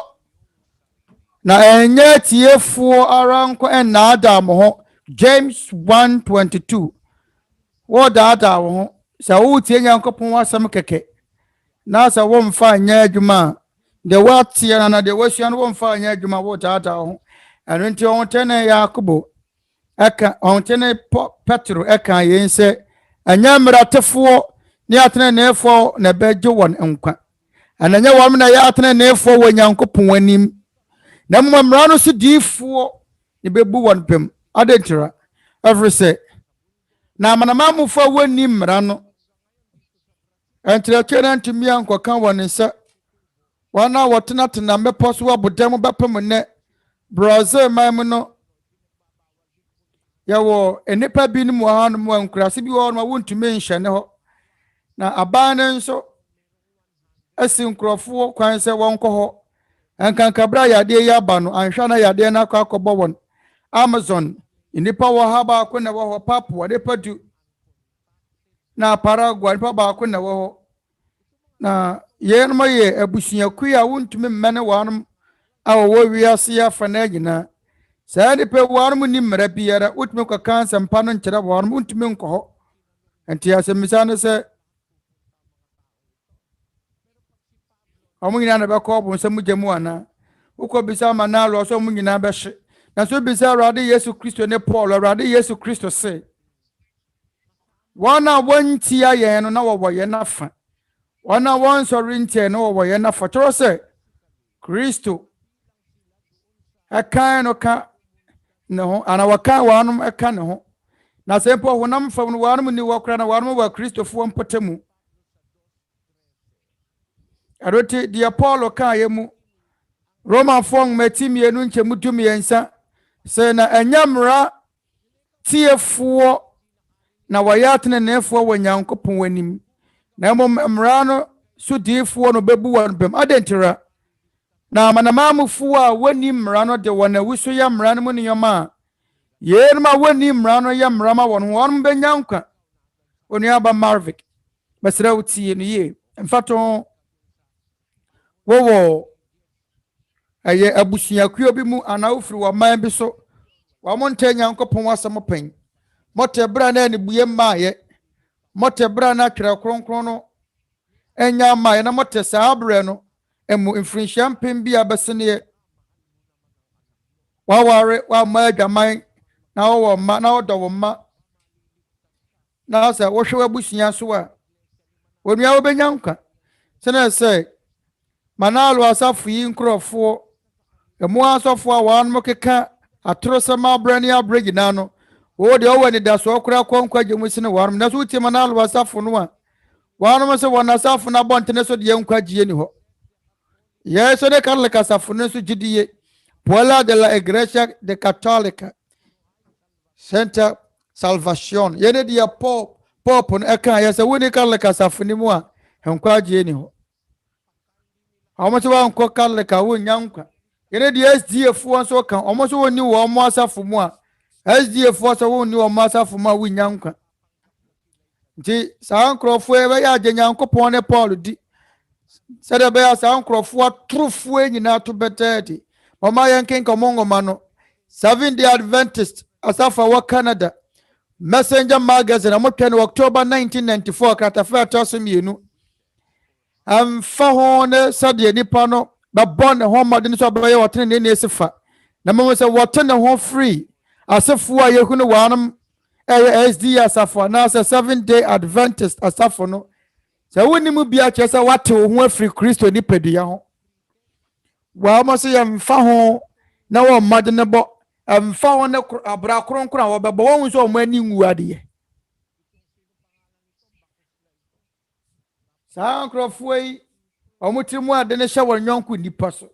na ɛnyɛ tiefoɔ ara nko ɛnaada mo ho James 1:22 wo daadaa wo ho sɛ wo tie nyankopɔn asɛm kɛkɛ na sa wo mfa anya adwuma de watia na de wasua no wo mfa anya adwuma wo daadaa ho ɛno nti on tene Yakob eka on tene Petro eka yen sɛ anya mratefoɔ ne atene nefo na bɛgye won nkwa ananya wɔm na ya atene nefo wɔ nyankopɔn anim na mmara no so difoɔ ne bebu won pem adentira every say na manamamfo woni mmara no entreke na ntumi ankoka won nsa wana wotena tena mepo so abodam bepem ne Brazil mam no yawo enipa bi no ha no mo ankurase bi wo no wontumi nhye ne ho na aban ne nso asi nkrofo kwan se wonko ho ankankabra yade ya ba no anhwa na yade na akɔbɔ won Amazon enipa wo ha ba ko na wo ho papo de padu na Paraguay pa ba ko na wo na ye no ye abusuaku a wontumi mmene wanum a wo wiase ya fa na nyina saa de pe wanum ni mmara biara wotumi ko kansa mpa no nkyere wanum wontumi nkɔ hɔ enti asɛmmisa no sɛ ɔmo nyina na bɛkɔ ɔbo nsɛm gyemu ana wokɔ bisa ma na alɔ so ɔmo nyina bɛhye na so bisa Awurade Yesu Kristo ne Paul Awurade Yesu Kristo se wana wantia yɛn no na wɔwɔ yɛn nafa wana wansɔre ntia no wɔwɔ yɛn nafa kyerɛ sɛ Kristo ɛkan no ka ne ho ana wɔkan wɔnom ɛka ne ho na sɛ mpo honam fam no wɔnom ni wɔkora na wɔnom wɔ Kristofoɔ mpɔtamu Aroti dia Paulo ka yemu Roman fong metimie nu nchemu dumiensa se na enyamra tiefuo na wayatene nefuo wanyankopon wanim na mmra no sudifuo no bebu wan bem adentira na manamamufuo a wani mmra no de wona wuso ya mmra no mu niyoma ye ma wani mmra no ya mmra ma won won benyanka oni aba Marvick basra utie no ye mfato wo aye abusuakuo bi mu anawfiri wa man bi so wa monta nyankopon wasɛm pen mote bra na ne buye maaye mote bra na Twerɛ Kronkron no enya maaye na mote saa bre no emu mfirinhyia mpem bi abesene wa ware wa ma adwaman na wo ma na wodo wo ma na sɛ wohwe abusua so a onua wo benyanka sene sɛ manalo asafu yi nkrofo emu asofo a wan mokeka atrosema brani abregina no wo de owani da so kura konkwa gemu sine wan na so uti manalo asafu no a wan mo se won asafu na bontene so de yankwa giye ni ho ye so de karle kasafu no so gidiye Puebla de la Iglesia de Católica Santa Salvación ye de dia pop no eka ye se woni karle kasafu ni mu a yankwa giye ni ho Omoso wan ko kalle ka wo nyankwa ene di SDF won so kan omoso woni wo mo asafo mu a SDF so woni wo mo asafo mu a wo nyankwa nti saa nkrofo e be ya je nyankopon ne Paul di sede be ya saa nkrofo atrofo enyina to betete mama yanken komongo mano 7-day Adventist asafa wa Canada Messenger magazine amotwe October 1994 katafa atosemienu amfahone sade nipa no ba bonne ho modene so abaye wotene ne esifa na memo se wotene ho free asefo a yehunu wanam SD asafo na se 7-day Adventist asafo no se wonimu bia kyese wate ho afri Kristo nipadua ho wa mo se yamfaho na wo modene bo amfaho ne abra kronkron a wo bebo won so mo ani nwuade saa nkrofo yi omutimu ade ne hye won nyonko nipa so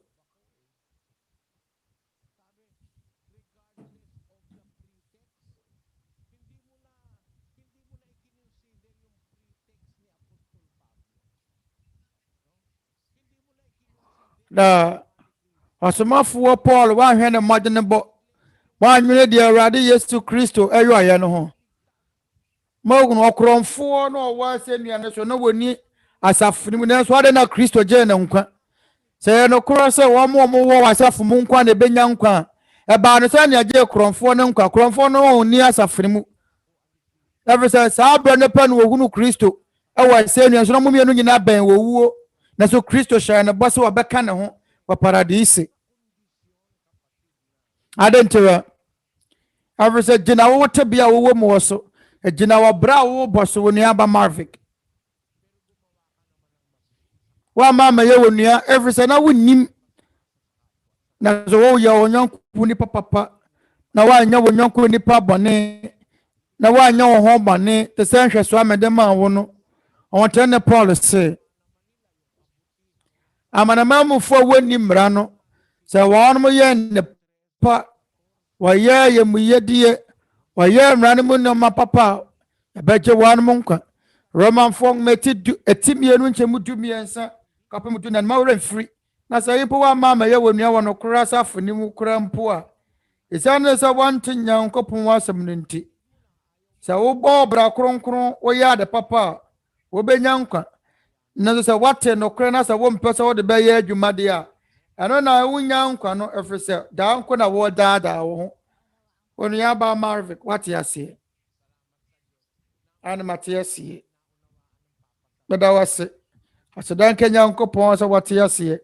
da asomafo Paul wa hwe ne modene bo wa nwene de Awurade Yesu Kristo ayo aye no ho magun okromfo no wa senua ne so no woni asafo mu ne so ade na Kristo je na nkwa se no kro se wo mo wo asafo mu nkwa na benya nkwa e ba no se na je kromfo ne nkwa kromfo no oni asafo mu every say sabra ne pa no wohunu Kristo e wa senua so no mo mienu nyina ben wo wuo na so Kristo sha na bo se wo beka ne ho wa paradise adentewa every say jina wo tabia wo mo so ejina wa bra wo boso wo nua ba Marvick wa mama ye wo nua every say na wonim na zo wo ye onyanko ni papa na wa anya wo nyanko ni pa bone na wa anya wo ho bone te se nhwe so amede ma wo no on tene Paul se amana mamufo woni mra no se wo no ye ne pa wa ye mu yedie wa ye mra no mu no ma papa abeje wan mu nkwa Roman fong meti etimienu nchemu dumiensa kapem du na ma wora free na say po wa mama ye wonua wono kura safo ni mu kura mpo a isane sa wante nyankopon wasem no nti Sa wo bo bra kronkron wo ya de papa wo benya nkwa. Na so wate no kre na sa wo mpesa wo de be ye adwumade a. Ano na wo nya nkwa no efese da nko na wo daada wo. Onu ya ba Marvic wate ase. Ana mate ase. Beda wase. Asedan Kenya nkopon so wate ase.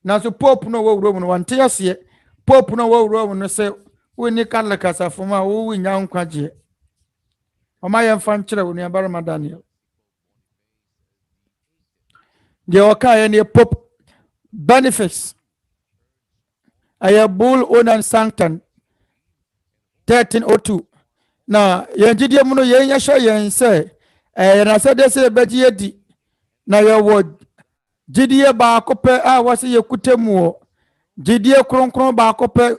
Na so pope no wo wuro mu no wante ase. Pope no wo wuro mu no se woni kan kasa foma wo nya nkwa je. Oma ye mfa nkyere wo nua barama Daniel. De okaye ne Pope Boniface. Aya bull onan sanctum 1302. Na yenjidie mu no yenya hye yen se na se de se beji edi na ye wo jidie ba akopɛ a wase ye kutemu jidie kronkron ba akopɛ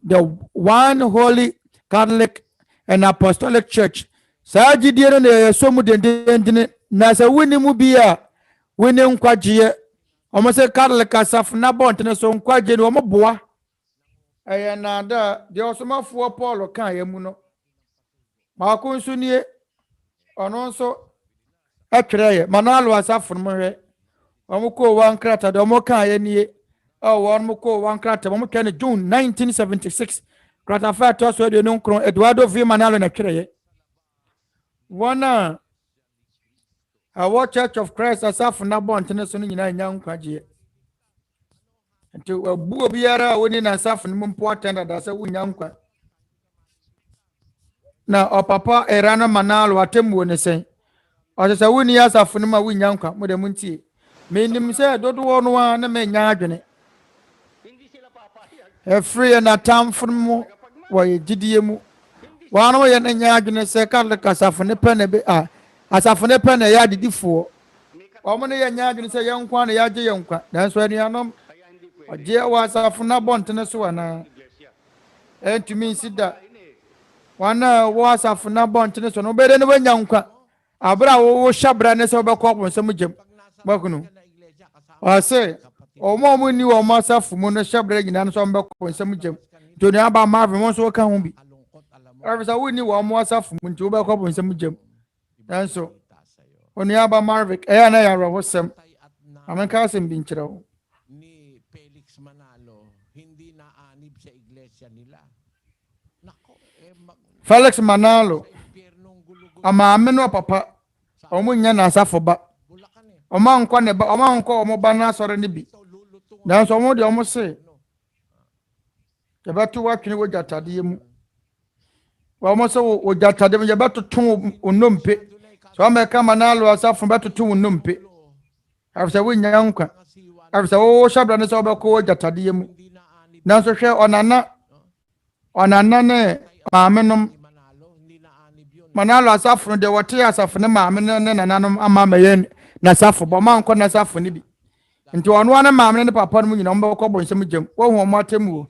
the one holy Catholic and Apostolic Church. Sa jidie no ye so mu dendendene na se wini mu bia wini nkwagie omo se Catholic asaf na bontene so nkwagie no omo boa na da de osomafo Paul kan ye mu no ma ko nso nie ono nso atwerɛ ye manalo asaf no hwe omo ko wan krata de omo kan ye nie omo ko wan krata omo kan June 1976 krata fa to so de no nkron Eduardo V manalo na twerɛ ye wana our Church of Christ asaf na bontene so no nyina nya nkwagie nti obu obiara woni na asaf no mpo atenda da se wunya nkwa na opapa erana manalo atemu ne sen o se woni asaf no ma wunya nkwa mo de muntie menim se dodo no a na me nya adwene free na tamfo wo ye gidie mu wano ye na nya adwene se Catholic asaf ne pe ne be asaf ne pe ne ya didifo o mo ne ye nya adwene se ye nkwa na ya je ye nkwa nanso anuanom oje wasaf na bontene so wana entumi sida wana wasaf na bontene so no be de ne wanya nkwa abra wo hyabra ne se obekọ bo nsem gem bakunu ase omo ni wo masaf mu no hyabra nyina no so obekọ nsem gem to ne aba marve mo so ka ho bi arisa wo ni wo masaf mu nti obekọ bo nsem gem nanso oni aba marve na ya ro hosem amenka asem bi nkyerɛw Felix Manalo amaame no papa omo nya na asafo ba omo anko ne ba omo anko omo ba na asore ne bi nanso omo de omo se yabatu watwene wo jatade mu omo se wo jatade mu yabatu tun onompe so ameka Manalo asafo batu tun onompe afisa wo nya nkwa afisa wo shabra ne so obeko jatade mu nanso hwe onana ne maamenom Manalo asafo de wote asafo ne maame ne nananom ama mayen na asafo bo ma nko na asafo ne bi nti ono ane maame ne papa no nyina mbekọ bo nsem gem wo hu mo atemu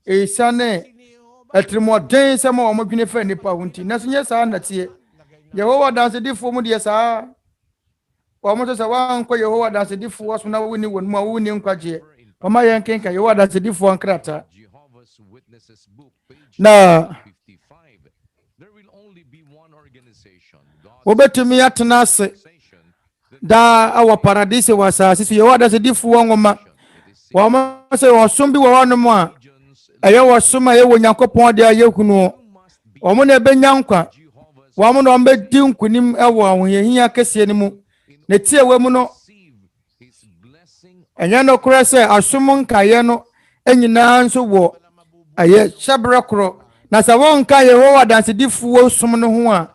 esane atrimoden se mo mo dwene fa nipa hunti na so nye saa na tie Yehowa danse difo mu de saa wo mo so wa nko Yehowa danse difo wo so na woni won mu a woni nkwaje pama yen kenka Yehowa danse difo ankrata na wobetumi atena ase da awa paradise wasase so Yehowa danse difo wonwoma wo mo se wo som bi wo wonom a aye wo som a ye wo Nyankopon de aye hunu wo mo na benya nkwa wo mo no mbedi nkunim ewo ahoyehia kese ni mu na tie we mu no enya no kura se asom nkaye no enyina nso wo aye hyabra kro na sa won ka Yehowa danse difo wo som no ho a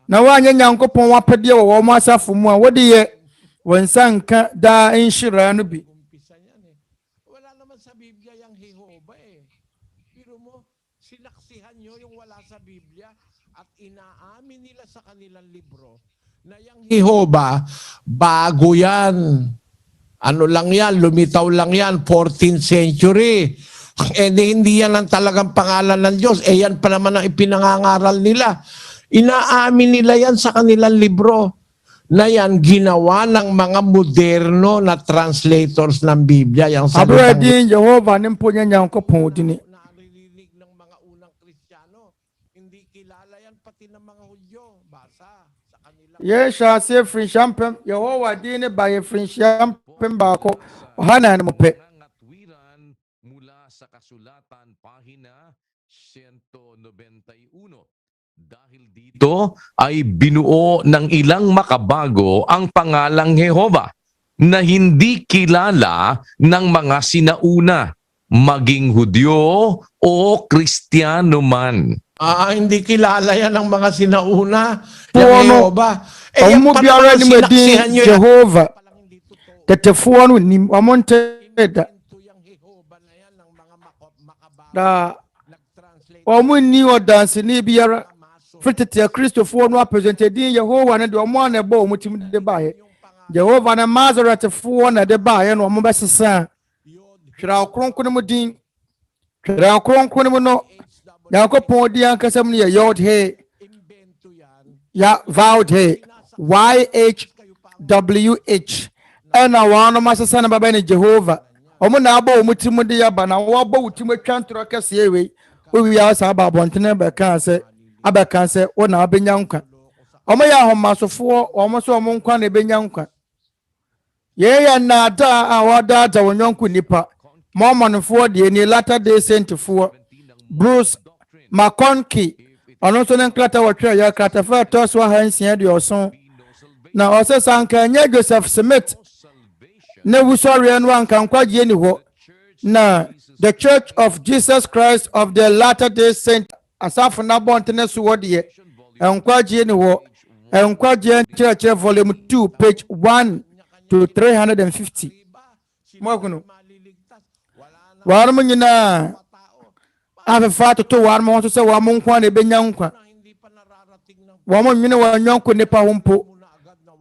na wanya Nyankopon wapede wo mo asafo mu a wode ye wonsa nka da enhyira no bi wala naman sa Biblia yang Jehovah pero mo sinaksihan nyo yung wala sa Biblia at inaamin nila sa kanilang libro na yang Jehovah bago yan, ano lang yan, lumitaw lang yan 14th century. Hindi yan ang talagang pangalan ng Diyos. Yan pa naman ang ipinangangaral nila. Inaamin nila yan sa kanilang libro na yan ginawa ng mga moderno na translators ng Biblia. Yang salitang Jehovah nimpo niya ko pudini. Yes, I say free champagne. Yehowa dine ba ye free champagne bako. Hana mo pe. Mula sa kasulatan pahina 191. Dahil dito ay binuo ng ilang makabago ang pangalang Jehova na hindi kilala ng mga sinauna, maging Hudyo o Kristiyano man. Hindi kilala yan ng mga sinauna. Puano, Yung Jehova. Ni medin Jehova. Tetefuano ni amonte da omu ni odanse ni biara fitete Kristofo no apresente din Yehova na de omo na ebo omu tim de bae Jehova na Nazareth fo na de bae no omo besesa Twerɛ Kronkron mu din Twerɛ Kronkron mu no Yakopon di ankasam ne yod he ya vowed he YHWH ena wano masesa na baba ni Jehova omo na abo omu tim de yaba na wo abo utim atwantro kase ewe owi ya sa aba bontene Bɛka se abɛka se wo na abenya nkwa omo ya ahomasofo omo so omo nkwa na ebenya nkwa ye ya na da awada da wonyonku nipa momonfo de ni Latter-day Saint-fo Bruce McConkie ono so ne nkrata wotwe ya krata fa to so hansia de oso na osesa nka nya Joseph Smith ne wusori no anka nkwaje ni ho na the Church of Jesus Christ of the Latter-day Saint asafo na bontene so wode nkwaje ni ho nkwaje church volume 2 page 1 to 350 mokuno warmo nyina afa to warmo so se warmo nkwa na ebenya nkwa warmo nyine wanyonko nipa hompo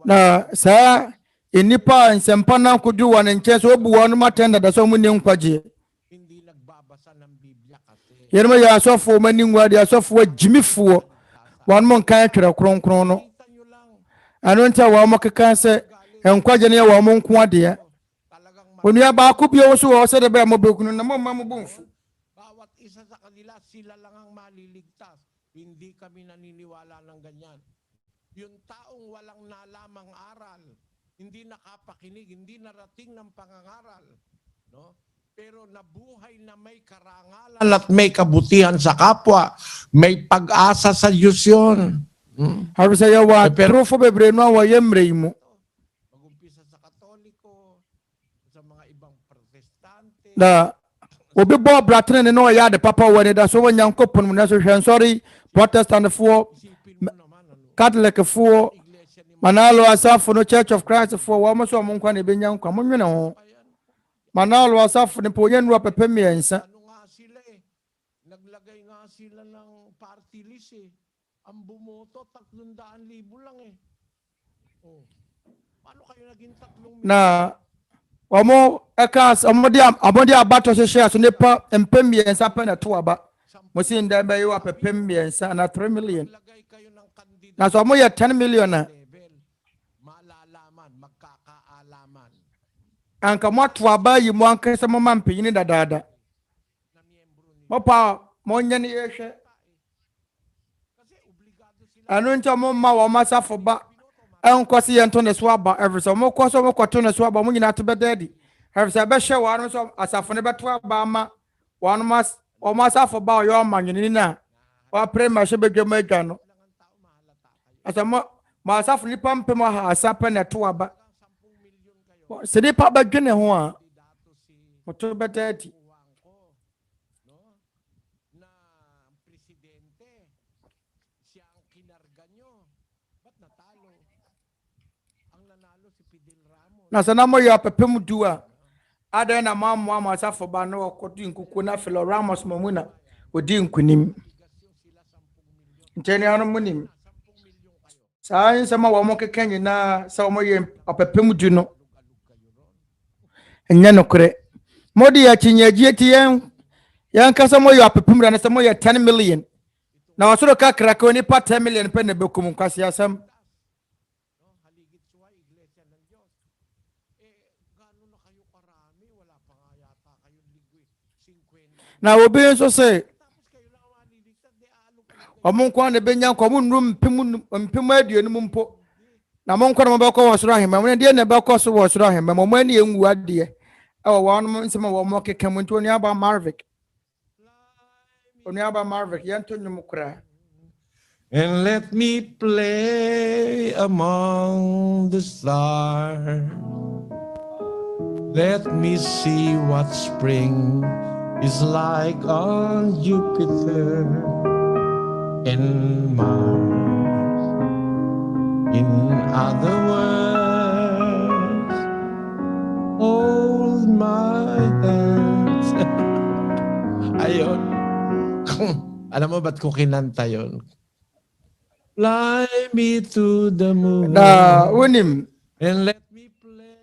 na saa enipa nsempa na kodu wan nche so obu won matenda da so mu ne nkwaje yerma ya asofo mani nwade asofo jimifuo wan mo nkan Twerɛ Kronkron no anu nta wa mo keka se nkwaje ne wa mo nko ade onua ba ko bi o so wo se de ba mo bekunu na mo ma mo bonfu bawat isa sa kanila sila lang ang maliligtas. Hindi kami naniniwala ng ganyan. Yung taong walang nalamang aral, hindi nakapakinig, hindi narating ng pangangaral, no? Pero nabuhay na may karangalan at may kabutihan sa kapwa, may pag-asa sa Diyos yun. Harus saya wa trufo bebre no wa yemre mo. Mag-umpisa sa Katoliko, sa mga ibang Protestante. Da obi bo bratene ne no ya de papa woni da so wanyankopon mu na so hwen sorry Protestant fo Catholic fo manalo asafo no Church of Christ fo wa mo so mo nkwa na benya nkwa mo nwene ho manalo asafo ne po yenru pepe miensa naglagay nga sila ng party list ang bumoto 300,000 lang paano kayo naging 3 na omo ekas omodi abato hye so nepa empem miensa pa na to aba mo sin da ba yo apepem miensa na 3 million na so mo ye 10 million na malalaman magkakaalaman anka mo to aba yi mo anka se mo mampini dadada mo pa mo nyane ehwe anu nta mo ma wo masafo ba enkosi yento ne so aba every so mo koso mo kwato ne so aba mo nyina to bedadi every so be hwe wanu so asafo ne beto aba ma wanu mas o masafo ba yo manyini na o pre ma hwe bedwama adwa no asamo ma asafo ni pampe mo ha asape ne to aba se ni pa badwene ho a mo to bedadi na sana mo ya pepem duwa ada na mamu amasafo ba na okodi nkuku na Philo Ramos mamuna odi nkunim ntene anu munim sai sama wa mo kekenyi na sa mo ye pepem du no enya no kre modi ya chinyagie ti yan kasa mo ya pepem da na sa mo ye 10 million na wasoro ka krako ni pa 10 million pe na bekum kwasi asam na obi nso se Omunko ne benya nko munrum mpem aduonu mumpo. Na monko no be ko wosoro ahemma mo de ne be ko so wosoro ahemma mo ani enwu ade e wo wonu nsema wo mo keka mo nto ni aba Marvick. Oni aba Marvick yento nyum kura. And let me play among the stars. Let me see what spring is like on Jupiter and Mars. In other words, hold my hands. Ayun. Alam mo ba't ko kinanta yun? Fly me to the moon. Na unim. And let me play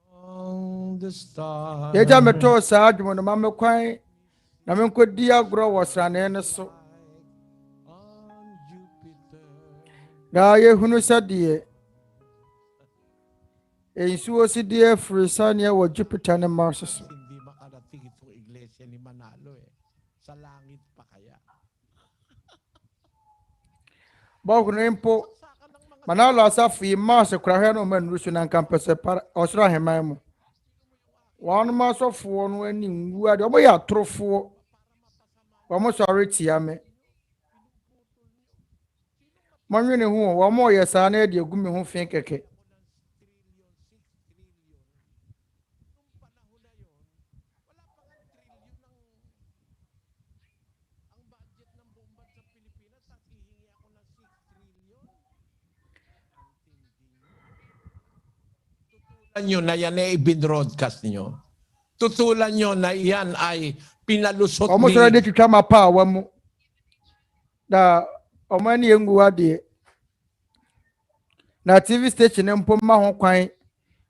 among the stars. Yeja meto sa adwo no mame kwan na me nkodi agro wosrane ne so. Na ye hunu sadie. Ensuo sidie frisania wo Jupiter ne Mars so. Hindi makarating itong iglesia ni Manalo eh. Sa langit pa kaya. Bago nempo Manalo asafu yi Mars kura no manrusu na campus para osro ahema mu. Wanu masofo no ani ngu ade obo ya trofo. Wa mo sori tia me. Manwene hu wa mo yesa na ade agumi hu fin keke. Nyo na yan ay ibin-broadcast nyo. Tutulan nyo na yan ay pinalusot ni... Omo sora de twitwa mapa wa mu. Da omo ani engu ade. Na TV station mpo ma ho kwan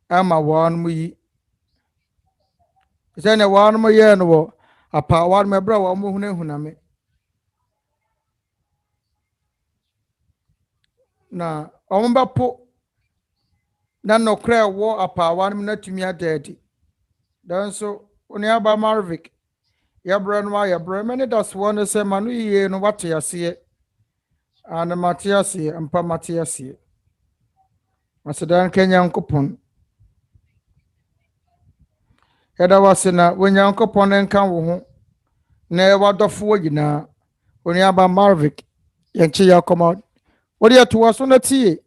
ama won mu yi. Sene won mu ye no wo apa won me bra wo mu hunahuna me. Na omo ba po na no kra wo apa wan na tumi adadi dan so oni aba Marvick ya bra no ya bra me ne das won se manu yiye no wate ase ana mate ase ampa mate ase masedan Kenya nkopon eda wasena wonya nkopon nka wo ho na e wadofo gina oni aba Marvick yenchi ya command wodi ato so na tie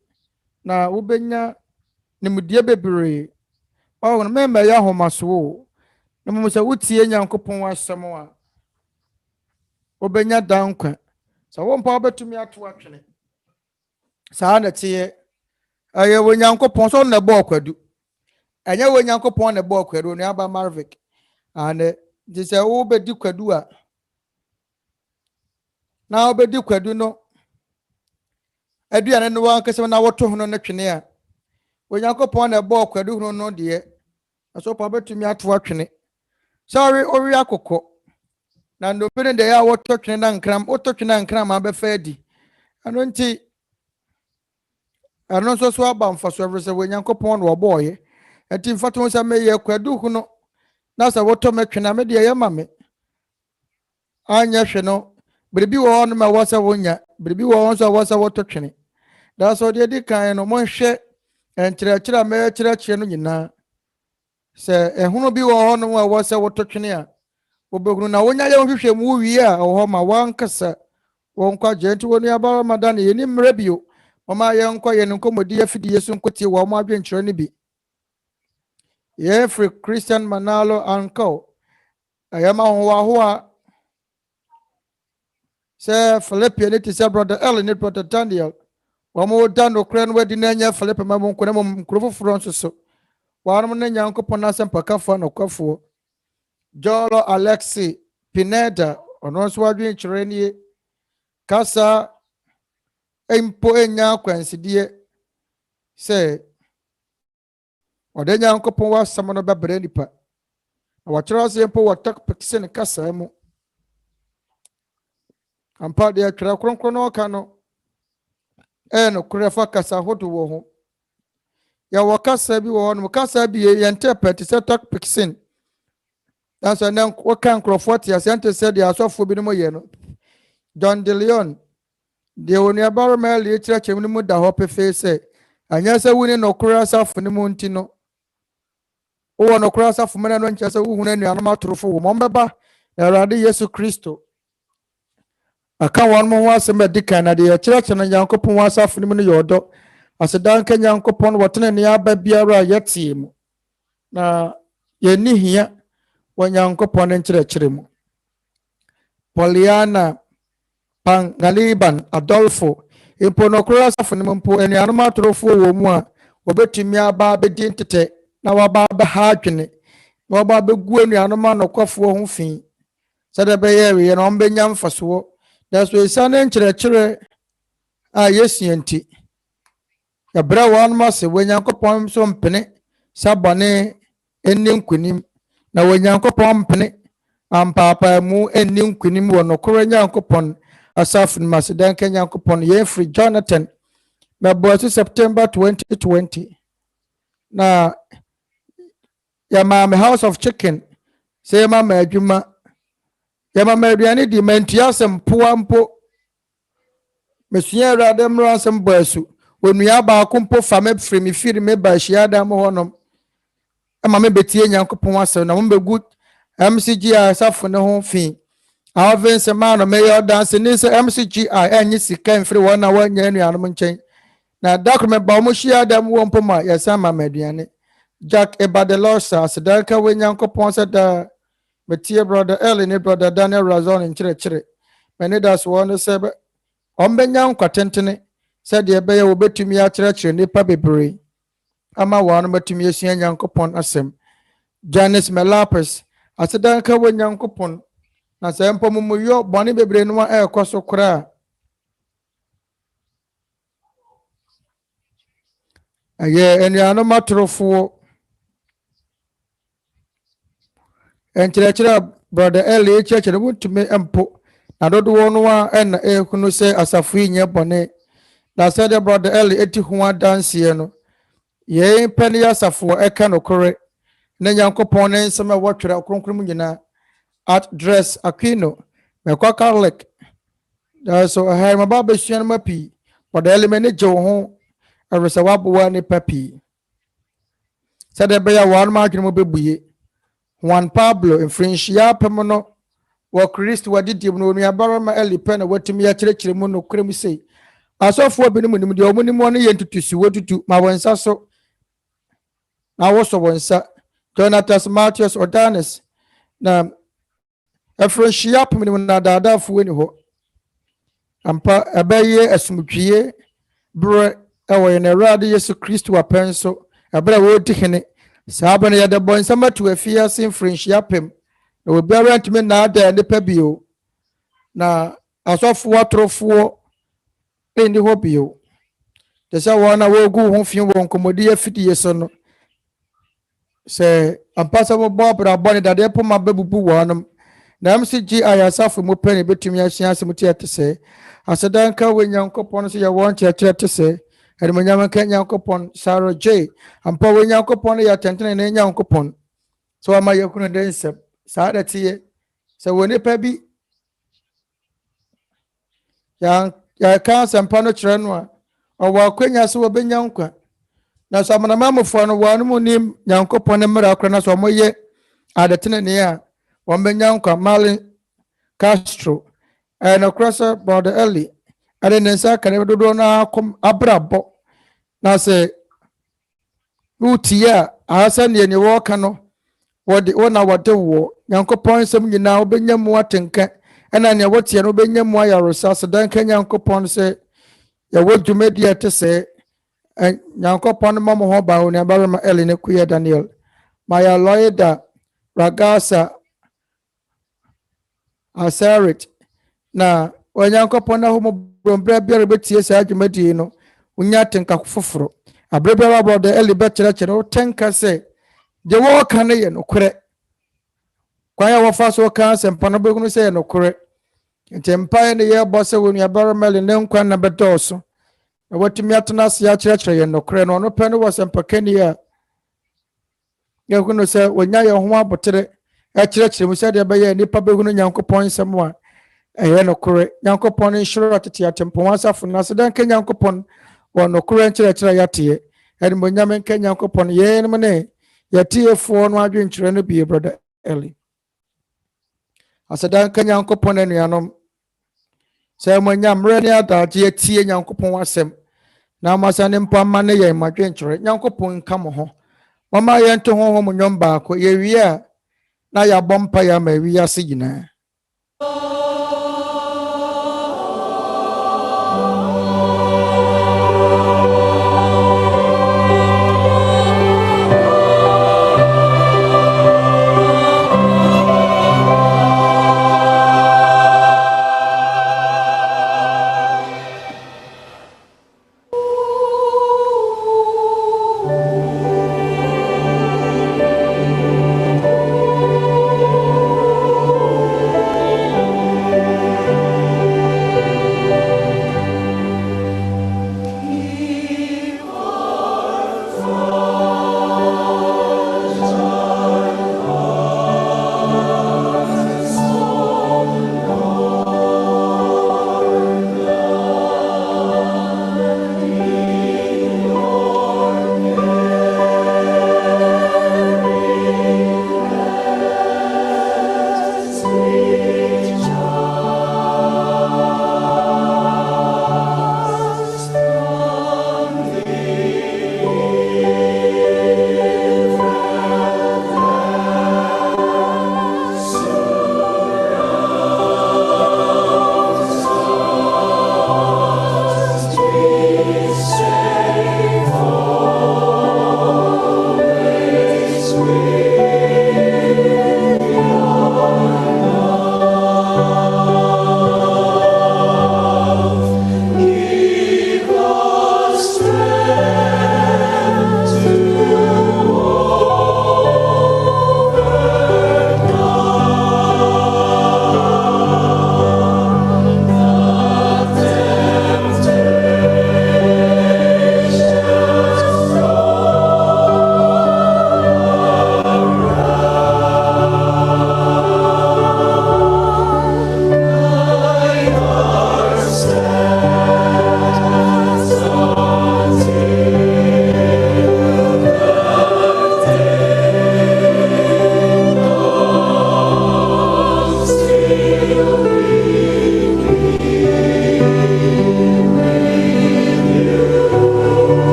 na wobenya ni mudie bebre o na me ya homaso na mo se wutie Nyankopon asem a obenya dankwa sa wo mpa obetumi ato atwene sa na tie aye wo Nyankopon so na bo kwadu anya wo Nyankopon na bo kwadu ni aba Marvick ane di se wo bedi kwadu a na obedi kwadu no aduane no wan kese na woto hono na twene a Onyankopon na bo kwadu hono no de aso pa betumi ato atwene sorry ori akokọ na ndobere de ya woto twene na nkram woto twene na nkram abefa adi ano nti ano so aba mfaso everse Onyankopon no oboye enti mfato nsa meye kwadu hono na sa woto metwene me de ya mame anya hwe no biribi wo no ma wasa wonya biribi wo nso wasa woto twene da so de di kan no mo hwe enkyerɛkyerɛ me kyerɛkyerɛ no nyina sɛ ehunu bi wɔ hɔ no a wɔ sɛ woto twene a obehunu na wonya yɛ hwehwɛ mu wie a wɔ hɔ ma wankasa wɔnkɔ agenti wɔ ne aba madan yɛ ni mmerɛ bio ɔma yɛ nkɔ yɛ nkɔmɔdi afidi yesu nkotie wɔ ɔma adwenkyerɛ no bi yɛ free Christian Manalo uncle ayama ho a sɛ Philippian it is brother Eli ne brother Daniel wamo dano kran wadi na nya Philip ma mon kona mom krofo fronso so wanom na Nyankopon na sempa kafo na kwafo Jolo Alexi Pineda ono so wadwen kyerɛ nie kasa empo enya kwansidie sɛ ɔde Nyankopon wa sam no bɛbrɛ nipa na wakyerɛ sɛ empo watak pekse ne kasa mu ampa de Twerɛ Kronkron no ka no no kurefa kasa hodo wo ho ya wakasa bi wo no kasa bi ye interpret se talk pixin that's and then what can crofort ya sent said ya asofo bi no ye no John De Leon de onua baroma Eli kyerɛkyerɛ mu da hɔ pefee sɛ anya sɛ wuni nokora asafo ne mu ntino wo nokora asafo mena no nkyɛ sɛ wohunu anuanom atorofo wo mbɛba na Awurade Yesu Kristo aka wɔn mo ho asɛm adi kan na de kyerɛkyerɛ no Nyankopɔn ho asafo ne mu no yɛ ɔdɔ asedanka Nyankopɔn wɔtene ne aba biara a yɛtie mu na yɛni hia wɔ Nyankopɔn nkyerɛkyerɛ mu. Poliana Pangaliban Adolfo impo nokora asafo ne mpo anuanom atorofo wɔ mu a wɔbɛtumi aba abɛdi ntete na waba abɛha adwene na waba abɛgu anuanom anokwafoɔ ho fi sɛde bɛyɛ wiɛ na ɔmbɛnya mfasoɔ da so esane nkyerɛkyerɛ a yɛsua nti yɛbrɛ wɔn ma se Nyankopɔn so mpene sabɔne enni nkunim na Nyankopɔn mpene ampapa mu enni nkunim wɔ nokora Nyankopɔn asafo Macedonia Nyankopɔn yɛfri Jonathan mɛbɔ September 2020 na yɛma House of Chicken sɛ yɛma ma adwuma yɛma ma aduane di mantua asɛm poa mpo mesua Awurade mmara asɛm bɔ asu onua baako mpo fa me firi me firi me ba hyiada mo hɔnom ama me betie Nyankopɔn asɛm na mo begu MCGI asafo ne ho fi avense ma no meyɛ dance ni sɛ MCGI anyi sika mfiri wɔn na wɔnya anuanom nkyɛn na dakro me ba mo hyiada mo mpo ma yɛsa ma aduane Jack Ebadelosa asedanka wɔ Nyankopɔn sɛ da metie brother Eli ne brother Daniel Razon nkyerɛkyerɛ mene da so wɔn sɛ ɔmbɛnya nkwatentene sɛ deɛ bɛyɛ wɔbɛtumi akyerɛkyerɛ nipa bebree ama wɔn bɛtumi asua Nyankopɔn asɛm. Janice Melapes asedanka wɔ Nyankopɔn na sɛ mpo mu yɔ bɔne bebree no a ɛkɔ so koraa ayɛ anuanom atorofoɔ enkyerɛkyerɛ brother Eli kyerɛkyerɛ wotumi mpo na dodoɔ no a ɛna ehunu sɛ asafo yi nyɛ bɔne na sɛ de brother Eli eti ho adanseɛ no yɛn pɛ ne asafo ɛka nokore na Nyankopɔn ne nsɛm a wɔtwerɛ kronkron mu nyinaa address Aquino mekwa Catholic da so ha ma ba besua no mapi brother Eli me ne gye wo ho ɛresa waboa ne papi sɛ de bɛyɛ wɔn ma adwene mo bebuye Juan Pablo mfrinhyia pem no wɔ Kristo wadidi mu no nua barama Eli pɛ na watumi akyerɛkyerɛ mu no kram sei asɔfoɔ bi no mu nim deɛ ɔmo nim no yɛ ntutusi wotutu ma wɔn nsa so na wɔsɔ wɔn nsa Jonathan Matthews Odanes na mfrinhyia pem no na daadaafo ni hɔ ampa ɛbɛyɛ asumdwie brɛ ɛwɔ yɛn Awurade Yesu Kristo apɛn so ɛbrɛ wɔdi hene saaba na yɛde bɔ nsɛm atu afia sin mfrinhyia pem na obiara ntumi na ada nipa bio na asɔfoɔ atorofoɔ ɛni hɔ bio te sɛ wɔn na wɔgu ho fi wɔ nkɔmmɔdi afidie so no sɛ ampasa wɔbɔ abrabɔ ne dadeɛ poma bɛbubu wɔnom na MCGI asafo mu pɛ ne betumi ahyia asɛm tie te sɛ asedanka wɔ Nyankopɔn so yɛ wɔn kyerɛkyerɛ te sɛ ɛdemonyam nka Nyankopɔn Sarah J ampa wɔ Nyankopɔn yɛ tentene ne Nyankopɔn so ama yɛkunu de nsɛm saa da tie sɛ wɔ nipa bi ya ka asɛmpa no kyerɛ no a ɔwɔ akwanya so wɔbɛnya nkwa na so amanamamfoɔ no wɔn mu nim Nyankopɔn ne mmara akora na so ɔmo yɛ adetene ne a wɔn bɛnya nkwa Marlin Castro na krasa brother Eli ade ne nsa ka ne dodo na akom abrabɔ na sɛ utia asa ne ne wɔka no wɔde wɔna wɔde wɔ Nyankopɔn nsɛm nyinaa wɔbɛnya mu atenka ɛna ne wɔte no wɔbɛnya mu ayaresa sedanka Nyankopɔn sɛ yɛwɔ dwumadi ate sɛ Nyankopɔn ma mo ho ba wo ne barama Eli ne kuya Daniel Maya Loida Ragasa Asarit na Nyankopɔn na ho mo brɔmbra biara betie saa dwumadi no unya tenka foforo abrebra brother Eli bekyerɛkyerɛ wo tenka sɛ de wo ka ne yɛ nokore kwan ya wɔfa so ka asɛmpa no bɛhunu sɛ yɛ nokore nti mpae ne yɛ bɔ sɛ wo nua barama Eli ne nkwa na bɛdɔɔso na watumi atena ase akyerɛkyerɛ yɛ nokore no ɔno pɛ no wɔ sɛmpakani a yɛhunu sɛ wonya yɛ ho abotere akyerɛkyerɛ mu sɛ de bɛyɛ nipa bɛhunu Nyankopɔn nsɛm a ɛyɛ nokore nyankopɔn nhyira Tete Atempɔn asafo na aseda nka nyankopɔn wɔ nokore nkyerɛkyerɛ yɛateɛ ɛnimonyam nka nyankopɔn yɛnom ne yɛtiefoɔ no adwenkyerɛ no bie brother Eli aseda nka nyankopɔn anuanom sɛ monyam mmerɛ ne adagye atie nyankopɔn asɛm na amasa ne mpa ma ne yɛn madwenkyerɛ nyankopɔn nka mo ho mama yɛnto ho mo nnwom baako yɛwie a na yɛabɔ mpa yɛ ama wiase nyinaa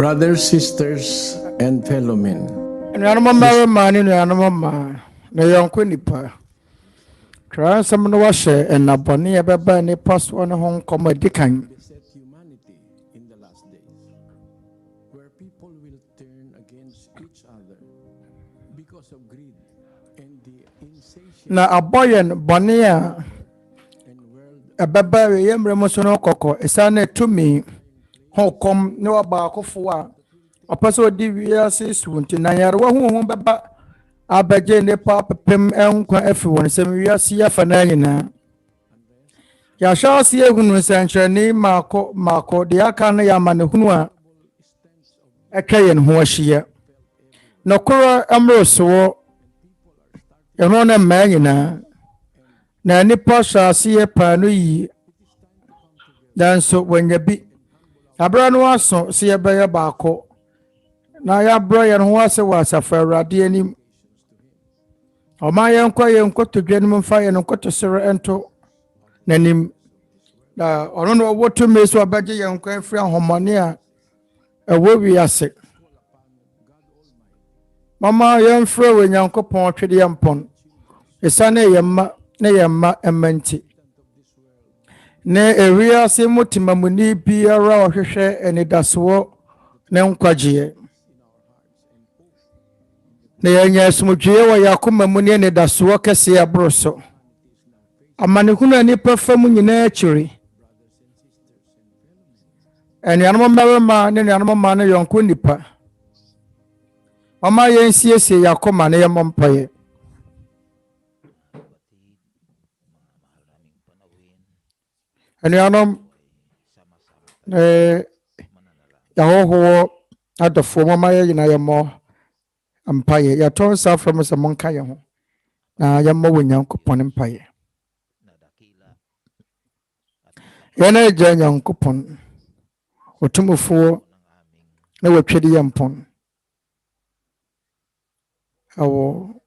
Brothers, sisters, and fellow men. Nuanom mmarima ne nuanom mmaa na yɛnko nipa. Twerɛ nsɛm no wahyɛ nnabɔne ɛbɛba nipa so ne ho nkɔmmɔ adi kan. Humanity in the last days, where people will turn against each other because of greed and the insatiable Na abɔ yɛn bɔne a ɛbɛba yɛ mmerɛ mu so no kɔkɔ ɛsiane na tumi ho kɔm ne wabaakofo a ɔpɛ sɛ ɔdi wiase so nti na yarewa huhu bɛba abɛgye nipa pepem nkwa afi wɔn nsɛm wiase yɛfa na nyinaa. Yɛahyɛ ase ehunu nsɛnkyerɛnne maako deɛ aka no yɛ amanehunu a ɛtwa yɛn ho ahyia. Nokora mmerɛ soɔ ɛno na mmaa nyinaa na nipa hyɛ aseɛ paa no yi nanso wɔnya bi. Abra no aso sɛ yɛbɛyɛ baako na yɛabrɛ yɛn ho ase wɔ Asafo Awurade anim. Ɔma yɛnkɔ todwa no mu mfa yɛn nkɔto sere ɛnto n'anim. Na ɔno no ɔwɔ tumi so ɔbɛgye yɛn nkwa afiri ahomɔne a ɛwɔ wiase. Mama yɛmfrɛ wɔ Nyankopɔn Twede Mpɔn ɛsiane yɛn mma ɛmma nti. Ne ewiase mu timamuni biara ɔhwehwɛ anidasoɔ ne nkwagyeɛ. Na yɛnya asomdwoeɛ wɔ yɛakoma mu ne anidasoɔ kɛseɛ aboro so. Amanehunu a nipa fa mu nyinaa akyiri. Anuanom mmarima ne nuanom mmaa ne yɔnko nipa. Mama yɛnsiesie yɛakoma ne yɛmmɔ mpaeɛ. Anuanom yɛhohoɔ adɔfoɔ mama yɛ nyinaa yɛmmɔ mpaeɛ. Yɛatɔ nsa afrɛ mo sɛ monka yɛn ho na yɛmmɔ wɔ Nyankopɔn mpaeɛ. Yɛn agya Nyankopɔn otumfoɔ na wɔtwede yɛ mpɔn awɔ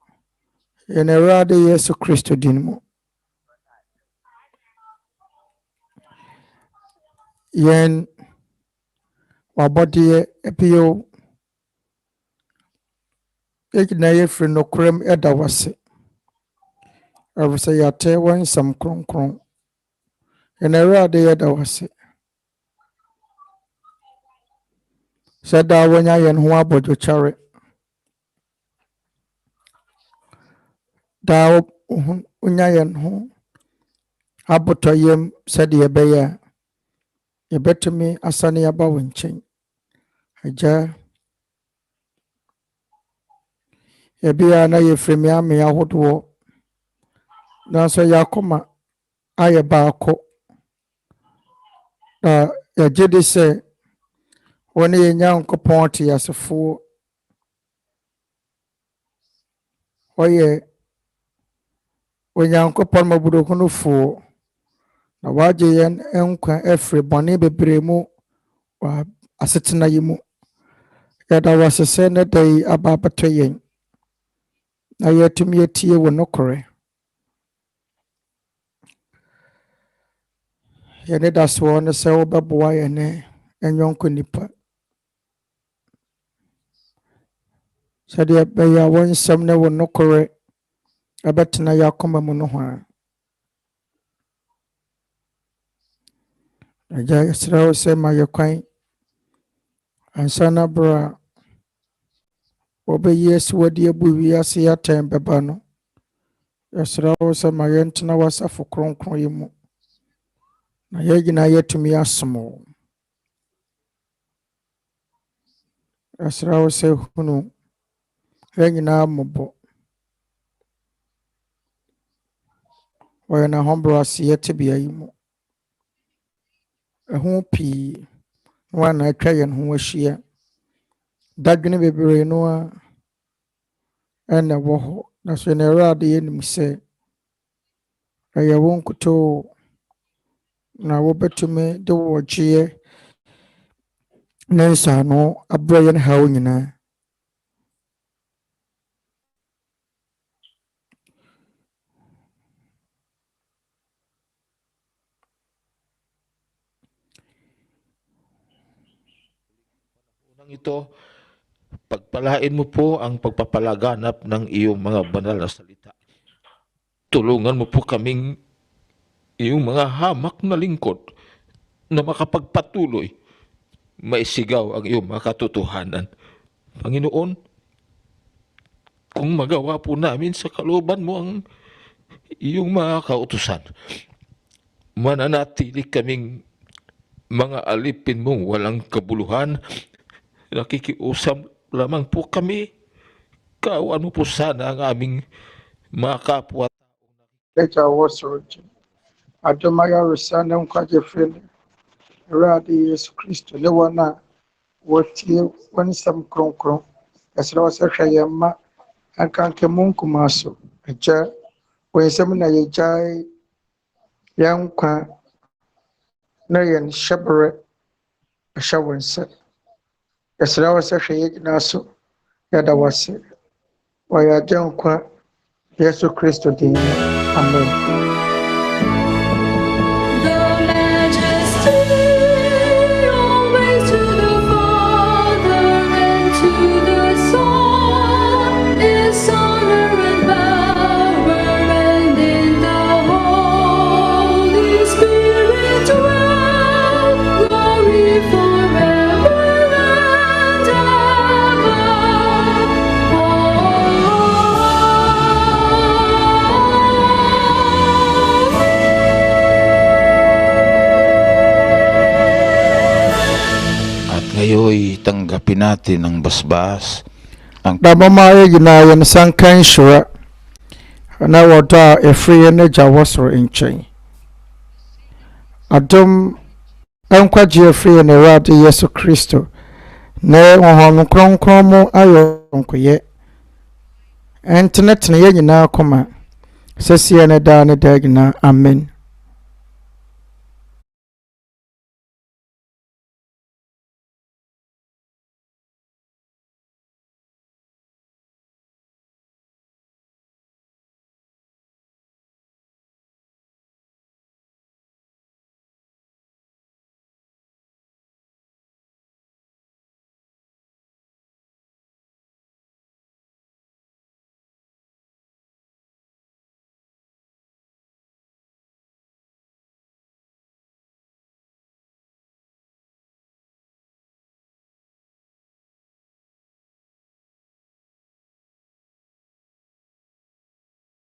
yɛn Awurade Yesu Kristo din mu. Yɛn wabɔdeɛ epio yɛgyina yɛfiri nokorɛm ɛda wase. Ɛwɔ sɛ yɛate wɔn nsɛm kronkron. Yɛn Awurade yɛda wase. Sɛ daa wɔnya yɛn ho abɔdwokyare. Daa wonya yɛn ho abotɔ yam sɛdeɛ ɛbɛyɛ a yɛbɛtumi asane aba wo nkyɛn. Agya ebia na yɛfiri me ahodoɔ nanso yɛakoma ayɛ baako. Na yɛgye di sɛ wɔne yɛn Nyankopɔn te asefoɔ. Ɔyɛ Onyankopɔn mabudohunufoɔ na wagye yɛn nkwa afiri bɔne bebree mu wɔ asetena yi mu. Yɛda wase sɛ ne da yi aba abɛtɔ yɛn na yɛatumi atie wɔ nokorɛ. Yɛne da soɔ ne sɛ wobɛboa yɛne ɛnyɔnko nipa sɛdeɛ ɛbɛyɛ a wɔn nsɛm ne wɔ nokorɛ ɛbɛtena yɛakoma mu no ho a. Agya yɛsrɛ wo sɛ ma yɛ kwan ansa na berɛ a wɔbɛyi asi wɔde abu wiase atɛn bɛba no. Yɛsrɛ wo sɛ ma yɛntena w'asafo kronkron yi mu na yɛgyina yɛatumi asom wo. Yɛsrɛ wo sɛ hunu yɛn nyinaa mmɔbɔ. Wɔyɛ n'ahobrɛaseɛ tebea yi mu. Ɛho pii na wɔana atwa yɛn ho ahyia. Dadwene bebree no a ɛna ɛwɔ hɔ. Na so yɛn Awurade yɛnim sɛ ɛyɛ wo nkutoo na wobɛtumi de wo ɔgyeɛ ne nsaano abrɛ yɛn haw nyinaa. ito, pagpalain mo po ang pagpapalaganap ng iyong mga banal na salita. Tulungan mo po kaming iyong mga hamak na lingkod na makapagpatuloy maisigaw ang iyong mga katotohanan. Panginoon, kung magawa po namin sa kalooban mo ang iyong mga kautusan, mananatili kaming mga alipin mong walang kabuluhan. Nakikiusap lamang po kami. Kaawaan mo po sana ang aming mga kapwa. Lecha wasorji. Adomaya resana nkwaje friend. Radi Yesu Kristo le wana wotie wansam kronkron. Kasra wasa shayama akanke munku maso. Acha wensam na yejai yankwa na yan shabre ashawensa. Kasra wasa shayegnaso yada wase. Waya jankwa Yesu Kristo din. Amen. Ngayon, tanggapin natin ang basbas. Ang damamaye ginayan sang kanshura na wada efriye ne jawosro inchen. Adom ankwaji efriye ne radi Yesu Kristo ne wohon kronkron mu ayo nkoye. Entene ye nyina koma. Sesiye ne da ne da gina. Amen.